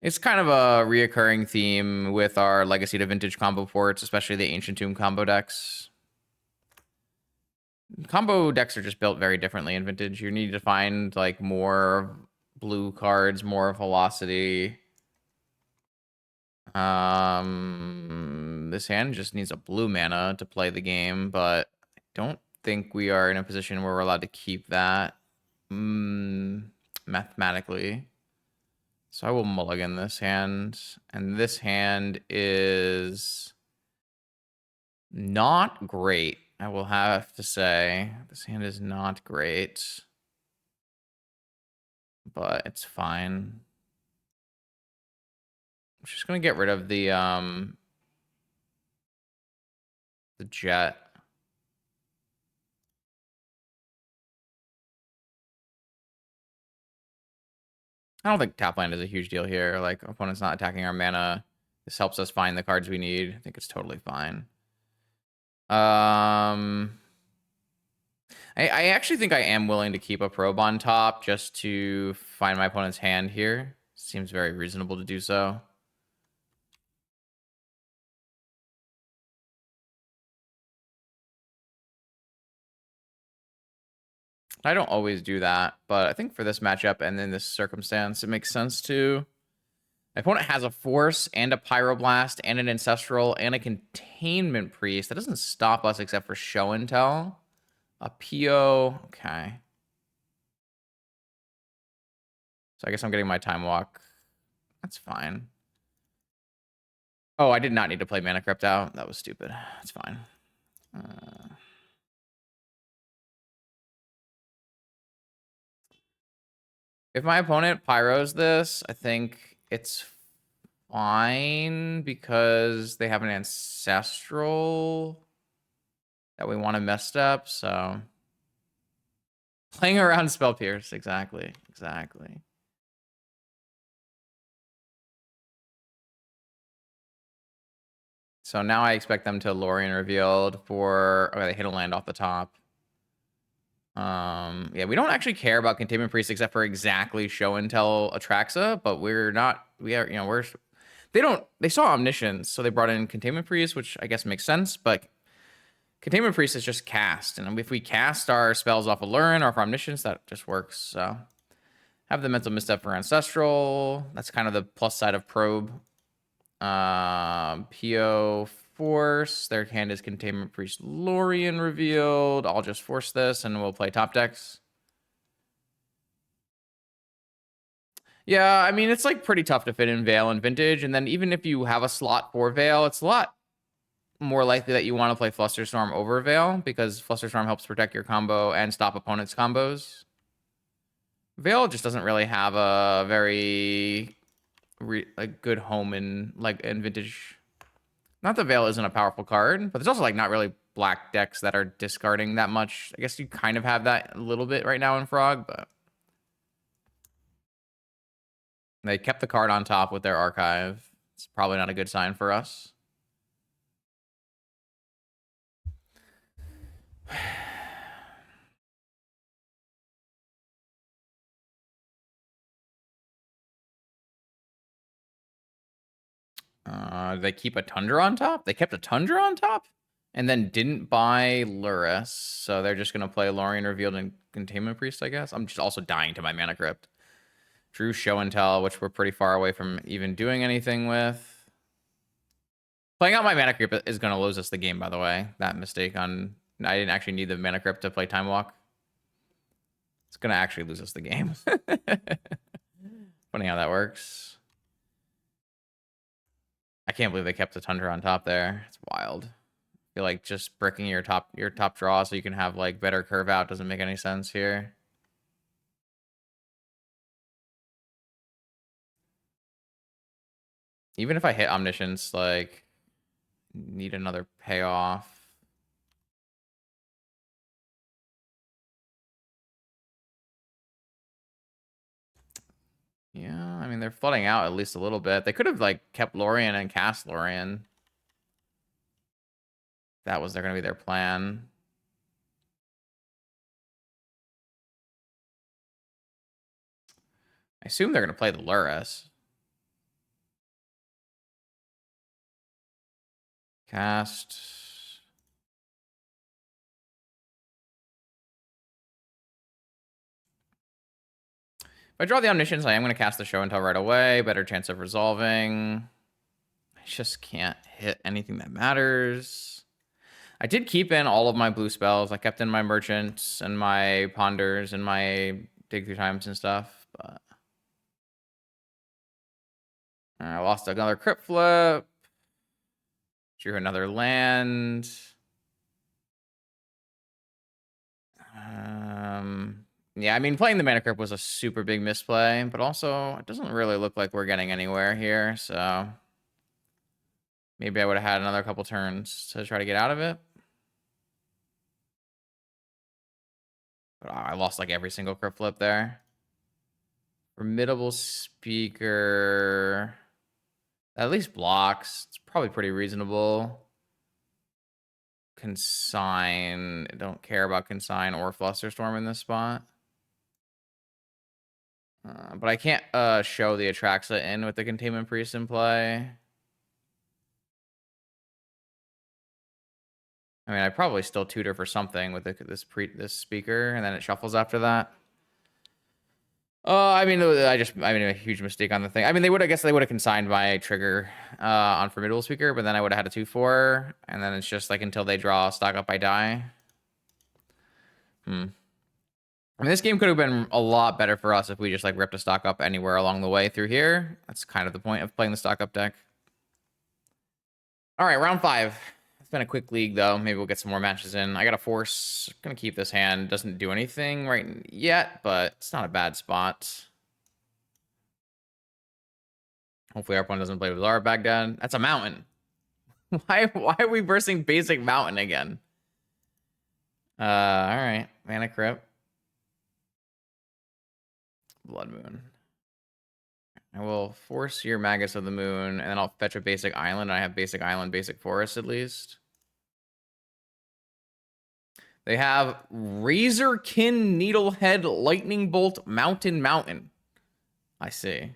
It's kind of a reoccurring theme with our Legacy to Vintage combo ports, especially the Ancient Tomb combo decks. Combo decks are just built very differently in Vintage. You need to find like more blue cards, more velocity. This hand just needs a blue mana to play the game, but I don't think we are in a position where we're allowed to keep that mathematically. So I will mulligan this hand, and this hand is not great. I will have to say this hand is not great, but it's fine. I'm just gonna get rid of the jet. I don't think tap land is a huge deal here. Like, opponent's not attacking our mana. This helps us find the cards we need. I think it's totally fine. I actually think I am willing to keep a probe on top just to find my opponent's hand here. Seems very reasonable to do so. I don't always do that, but I think for this matchup and in this circumstance, it makes sense to. My opponent has a Force and a Pyroblast and an Ancestral and a Containment Priest. That doesn't stop us except for Show and Tell. A PO. Okay. So I guess I'm getting my Time Walk. That's fine. Oh, I did not need to play Mana Crypt out. That was stupid. That's fine. If my opponent pyros this, I think it's fine because they have an Ancestral that we want to mess up, so... Playing around Spell Pierce, exactly. So now I expect them to Lorien Revealed for... Okay, they hit a land off the top. Yeah, we don't actually care about Containment Priest except for exactly Show and Tell Atraxa, but we're not... We are, you know, we're... They saw Omniscience, so they brought in Containment Priest, which I guess makes sense, but Containment Priest is just cast, and if we cast our spells off of Aluren or off Omniscience, that just works, so... Have the Mental Misstep for Ancestral. That's kind of the plus side of Probe. PO Force. Their hand is Containment Priest Lorien revealed. I'll just force this, and we'll play top decks. Yeah, I mean, it's like pretty tough to fit in Veil and Vintage, and then even if you have a slot for Veil, it's a lot more likely that you want to play Flusterstorm over Veil, because Flusterstorm helps protect your combo and stop opponents' combos. Veil just doesn't really have a very good home in Vintage. Not that Veil isn't a powerful card, but there's also like not really black decks that are discarding that much. I guess you kind of have that a little bit right now in Frog, but they kept the card on top with their archive. It's probably not a good sign for us. They keep a Tundra on top? They kept a Tundra on top? And then didn't buy Lurrus, so they're just going to play Lorien Revealed and Containment Priest, I guess. I'm just also dying to my Mana Crypt. Drew Show and Tell, which we're pretty far away from even doing anything with. Playing out my Mana Crypt is going to lose us the game, by the way. That mistake on... I didn't actually need the Mana Crypt to play Time Walk. It's going to actually lose us the game. Funny how that works. I can't believe they kept the Tundra on top there. It's wild. I feel like just bricking your top draw so you can have like better curve out doesn't make any sense here. Even if I hit Omniscience, like, need another payoff. Yeah, I mean, they're flooding out at least a little bit. They could have, like, kept Lorien and cast Lorien. That was going to be their plan. I assume they're going to play the Lurrus. Cast. If I draw the Omniscience, I am going to cast the Show and Tell right away. Better chance of resolving. I just can't hit anything that matters. I did keep in all of my blue spells. I kept in my Merchants and my Ponders and my Dig Through Times and stuff, but I lost another Crypt Flip. Drew another land. Yeah, I mean, playing the Mana Crypt was a super big misplay, but also it doesn't really look like we're getting anywhere here, so maybe I would have had another couple turns to try to get out of it. But I lost like every single Crypt Flip there. Formidable Speaker. At least blocks. It's probably pretty reasonable. Consign. Don't care about Consign or Flusterstorm in this spot. But I can't show the Atraxa in with the Containment Priest in play. I mean, I probably still tutor for something with this speaker, and then it shuffles after that. I mean, I made a huge mistake on the thing. I mean, I guess they would have consigned my trigger on Formidable Speaker, but then I would have had a 2/4, and then it's just like until they draw stock up, I die. I mean, this game could have been a lot better for us if we just like ripped a stock up anywhere along the way through here. That's kind of the point of playing the stock up deck. All right, round 5. It's been a quick league, though. Maybe we'll get some more matches in. I got a force. Gonna keep this hand. Doesn't do anything right yet, but it's not a bad spot. Hopefully our opponent doesn't play with Zara Baghdad. That's a mountain. Why are we bursting basic mountain again? All right. Mana Crypt. Blood Moon. I will force your Magus of the Moon, and then I'll fetch a basic island. I have basic island, basic forest at least. They have Razorkin, Needlehead, Lightning Bolt, Mountain. I see.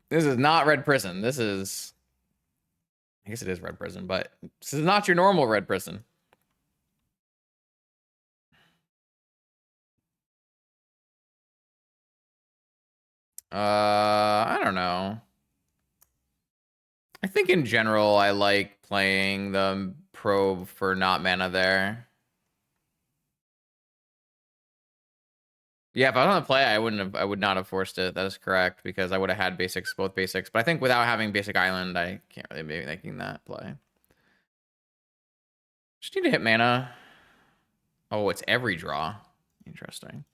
This is not Red Prison. This is... I guess it is Red Prison, but this is not your normal Red Prison. I don't know. I think in general, I like playing the probe for not mana there. Yeah, if I was on the play, I would not have forced it. That is correct, because I would have had basics, both basics. But I think without having basic island, I can't really be making that play. Just need to hit mana. Oh, it's every draw. Interesting.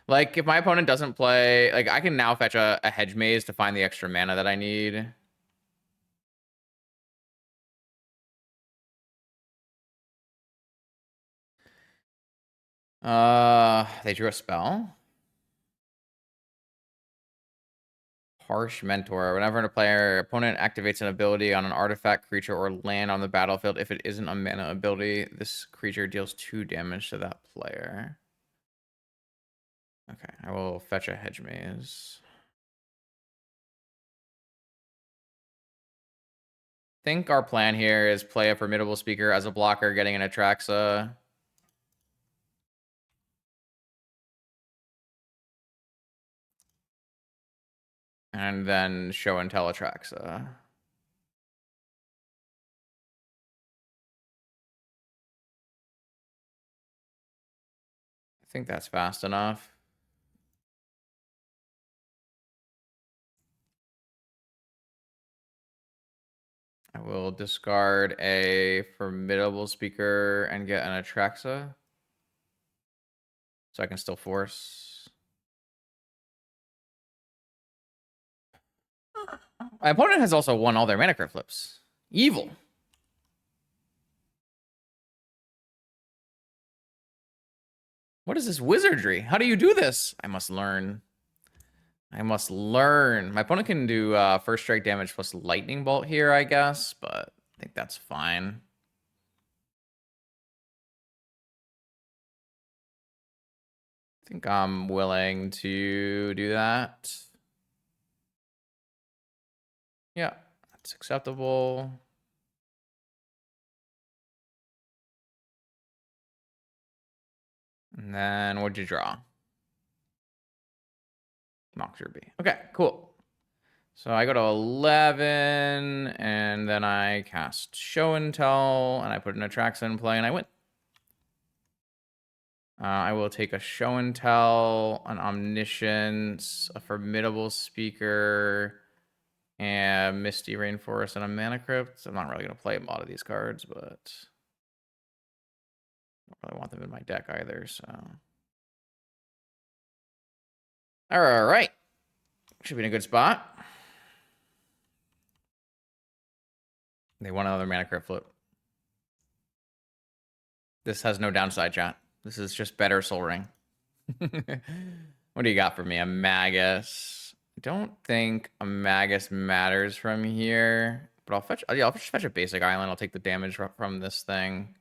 Like, if my opponent doesn't play, like, I can now fetch a hedge maze to find the extra mana that I need. They drew a spell. Harsh Mentor. Whenever a player opponent activates an ability on an artifact, creature, or land on the battlefield, if it isn't a mana ability, this creature deals 2 damage to that player. Okay, I will fetch a hedge maze. I think our plan here is play a Formidable Speaker as a blocker, getting an Atraxa. And then show and tell Atraxa. I think that's fast enough. I will discard a Formidable Speaker and get an Atraxa. So I can still force. My opponent has also won all their Mana Crypt flips. Evil. What is this wizardry? How do you do this? I must learn. I must learn. My opponent can do first strike damage plus lightning bolt here, I guess, but I think that's fine. I think I'm willing to do that. Yeah, that's acceptable. And then what'd you draw? Moxer B. Okay, cool. So I go to 11, and then I cast Show and Tell, and I put an Atraxa in play, and I win. I will take a Show and Tell, an Omniscience, a Formidable Speaker, and Misty Rainforest, and a Mana Crypt. I'm not really going to play a lot of these cards, but I don't really want them in my deck either, so. All right. Should be in a good spot. They want another Mana Crypt flip. This has no downside, chat. This is just better Soul Ring. What do you got for me? A Magus. I don't think a Magus matters from here, but I'll fetch. Yeah, I'll just fetch a basic island. I'll take the damage from this thing,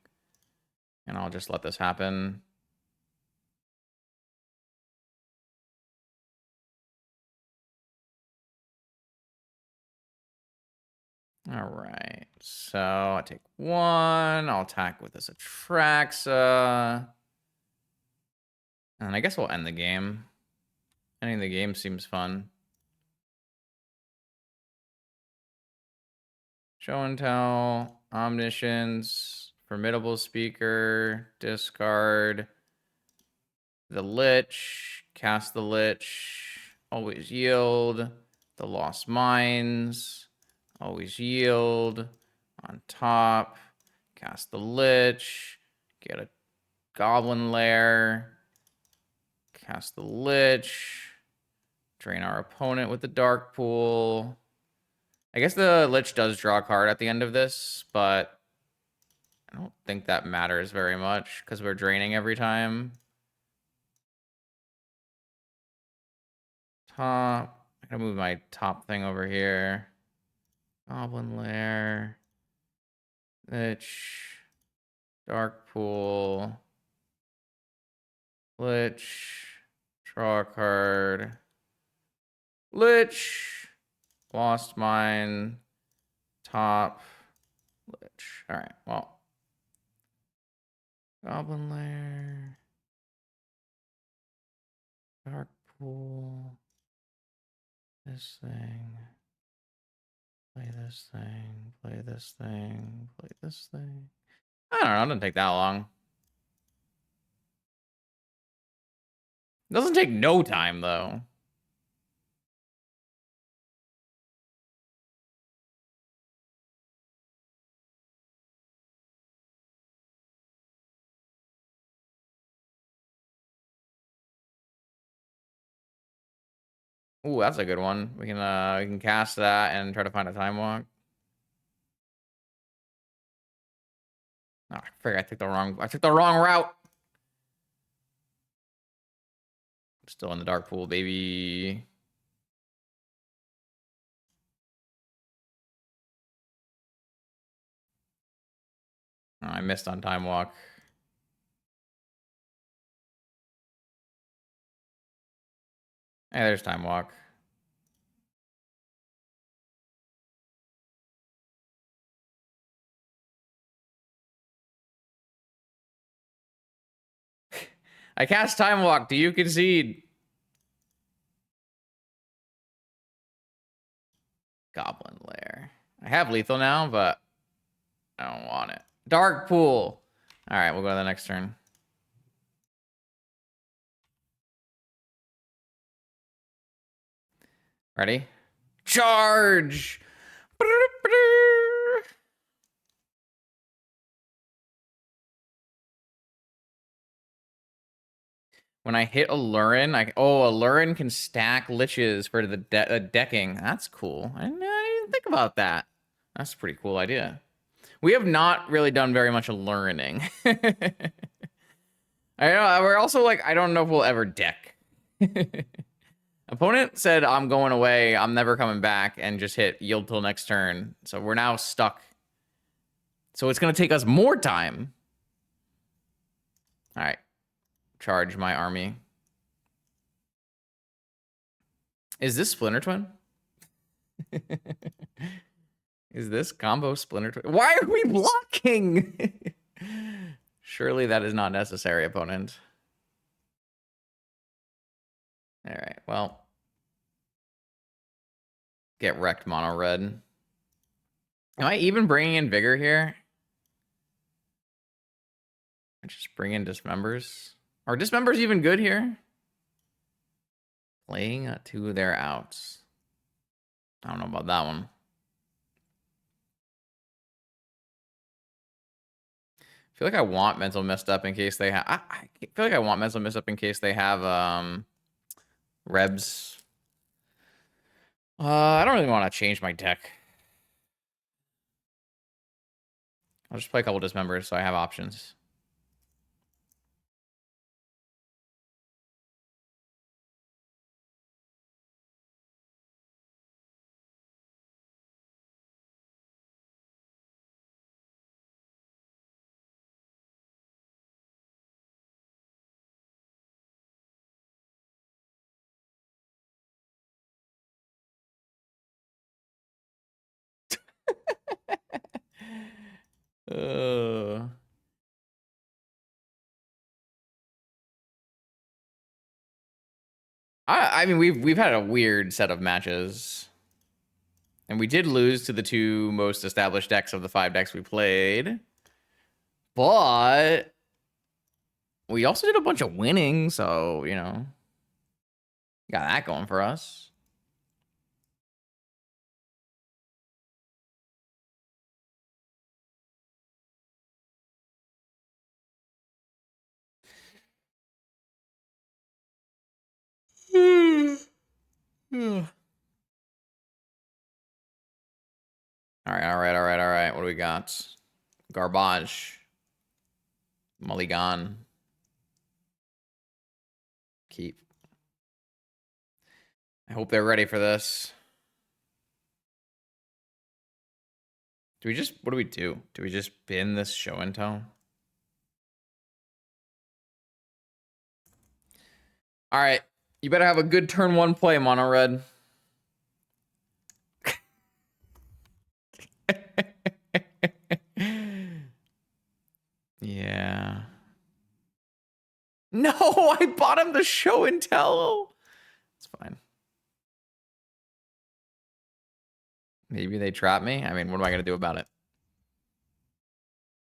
and I'll just let this happen. All right, so I take one. I'll attack with this Atraxa, and I guess we'll end the game. Ending the game seems fun. Show and Tell, Omniscience, Formidable Speaker, discard the Lich, cast the Lich, always yield, the Lost Mines, always yield, on top, cast the Lich, get a Goblin Lair, cast the Lich, drain our opponent with the Dark Pool. I guess the Lich does draw a card at the end of this, but I don't think that matters very much because we're draining every time. Top. I'm going to move my top thing over here. Goblin Lair. Lich. Dark Pool. Lich. Draw a card. Lich. Lost Mine. Top. Lich. All right, well. Goblin Lair. Dark Pool. This thing. Play this thing. Play this thing. Play this thing. I don't know. It doesn't take that long. It doesn't take no time, though. Ooh, that's a good one. We can cast that and try to find a time walk. Oh, I figured I took the wrong route. Still in the dark pool, baby. Oh, I missed on time walk. Hey, there's time walk. I cast time walk. Do you concede? Goblin Lair. I have lethal now, but I don't want it. Dark pool. All right, we'll go to the next turn. Ready? Charge! When I hit Aluren, Aluren can stack liches for the decking. That's cool. I didn't even think about that. That's a pretty cool idea. We have not really done very much Allurening. I know, we're also like, I don't know if we'll ever deck. Opponent said, I'm going away, I'm never coming back, and just hit yield till next turn. So we're now stuck. So it's going to take us more time. All right. Charge my army. Is this Splinter Twin? Is this combo Splinter Twin? Why are we blocking? Surely that is not necessary, opponent. All right, well. Get wrecked, mono red. Am I even bringing in Vigor here? I just bring in Dismembers. Are Dismembers even good here? Playing two of their outs. I don't know about that one. I feel like I want Mental Messed Up in case they have... I feel like I want Mental Messed Up in case they have Rebs. I don't really want to change my deck. I'll just play a couple Dismembers so I have options. I mean, we've had a weird set of matches. And we did lose to the two most established decks of the 5 decks we played. But we also did a bunch of winning, so, you know, got that going for us. All right. What do we got? Garbage. Mulligan. Keep. I hope they're ready for this. Do we just, what do we do? Do we just bin this show and tell? All right. You better have a good turn 1 play, mono red. Yeah. No, I bought him the show and tell. It's fine. Maybe they trap me. I mean, what am I going to do about it?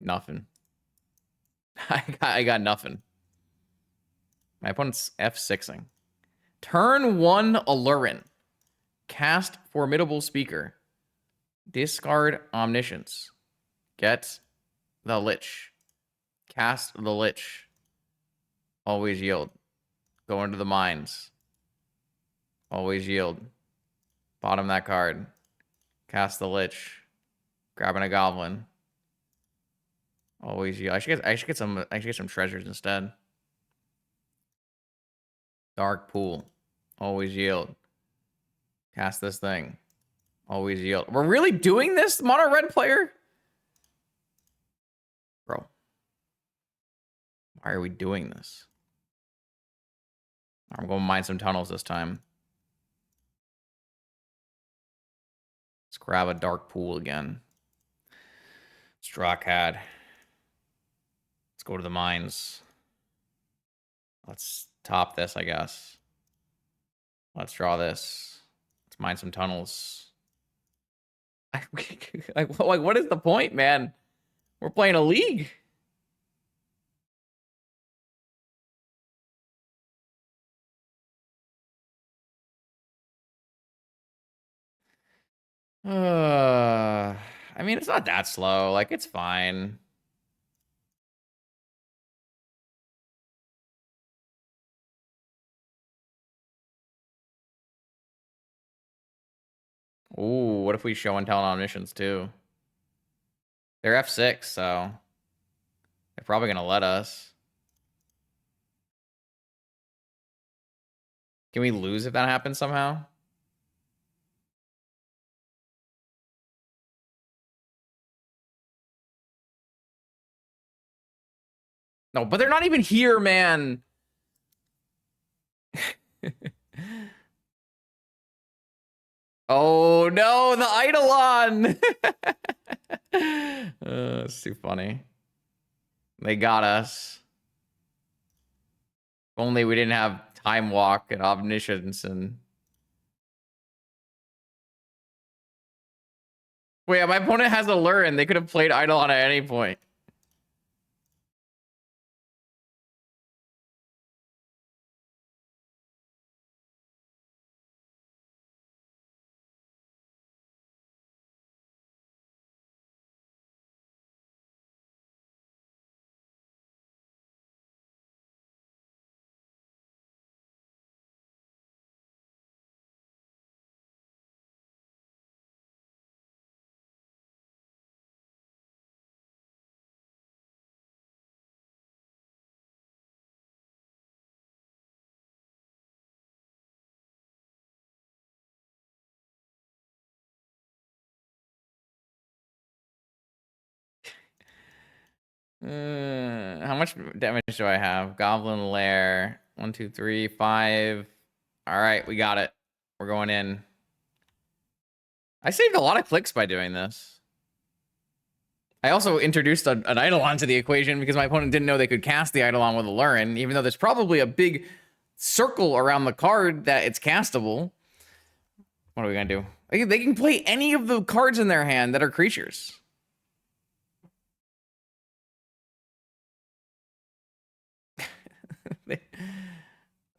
Nothing. I got nothing. My opponent's F6ing. Turn 1 Aluren. Cast Formidable Speaker. Discard Omniscience. Get the Lich. Cast the Lich. Always yield. Go into the mines. Always yield. Bottom that card. Cast the Lich. Grabbing a Goblin. Always yield. I should get some treasures instead. Dark Pool. Always yield. Cast this thing. Always yield. We're really doing this, mono red player? Bro. Why are we doing this? I'm going to mine some tunnels this time. Let's grab a Dark Pool again. Strawcad. Let's go to the mines. Let's top this, I guess. Let's draw this. Let's mine some tunnels. Like, what is the point, man? We're playing a league. I mean, it's not that slow. Like, it's fine. Ooh, what if we show and tell on Omniscience too? They're F6, so they're probably gonna let us. Can we lose if that happens somehow? No, but they're not even here, man. Oh no, the Eidolon! It's too funny. They got us. If only we didn't have Time Walk and Omniscience and... Wait, my opponent has a Lurrus. They could have played Eidolon at any point. How much damage do I have? Goblin Lair. 1, 2, 3, 5. All right, we got it. We're going in. I saved a lot of clicks by doing this. I also introduced an Eidolon to the equation because my opponent didn't know they could cast the Eidolon with a Lurrus, even though there's probably a big circle around the card that it's castable. What are we going to do? They can play any of the cards in their hand that are creatures.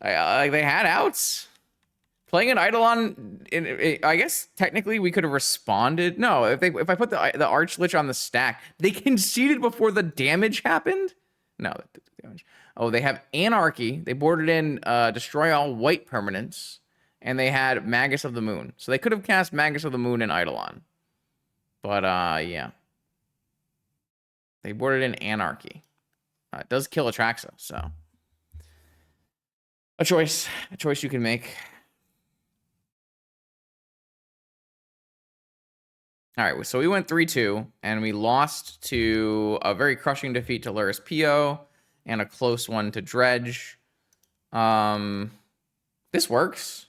they had outs. Playing an Eidolon, I guess technically we could have responded. No, if I put the Archlich on the stack, they conceded before the damage happened. No, damage. Oh, they have Anarchy. They boarded in destroy all white permanents, and they had Magus of the Moon. So they could have cast Magus of the Moon and Eidolon. But yeah, they boarded in Anarchy. It does kill Atraxa, so a choice you can make. All right, so we went 3-2, and we lost to a very crushing defeat to Lurrus PO, and a close one to Dredge. This works.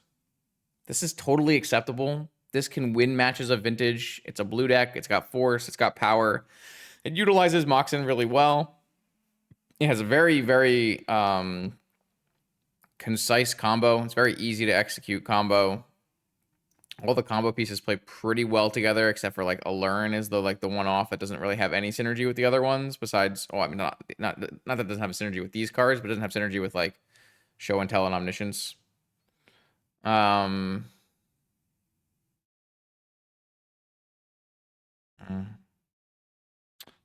This is totally acceptable. This can win matches of Vintage. It's a blue deck. It's got force. It's got power. It utilizes Moxen really well. It has a very, very concise combo. It's very easy to execute combo. All the combo pieces play pretty well together, except for like Aluren is the one-off that doesn't really have any synergy with the other ones. Besides, I mean, not that it doesn't have a synergy with these cards, but it doesn't have synergy with like Show and Tell and Omniscience.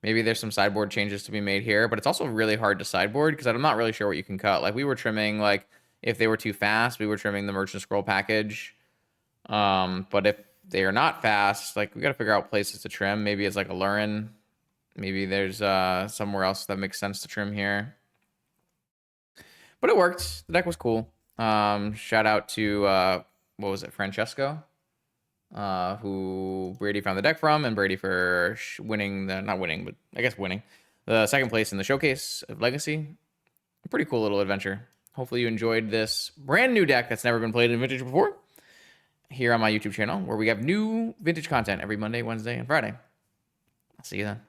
Maybe there's some sideboard changes to be made here, but it's also really hard to sideboard because I'm not really sure what you can cut. Like we were trimming, like if they were too fast, we were trimming the Merchant Scroll package. But if they are not fast, like we got to figure out places to trim. Maybe it's like Aluren. Maybe there's somewhere else that makes sense to trim here. But it worked. The deck was cool. Shout out to what was it, Francesco, who Brady found the deck from, and Brady for winning the not winning, but I guess winning the second place in the showcase of Legacy. A pretty cool little adventure. Hopefully you enjoyed this brand new deck that's never been played in Vintage before, here on my YouTube channel, where we have new Vintage content every Monday, Wednesday, and Friday. I'll see you then.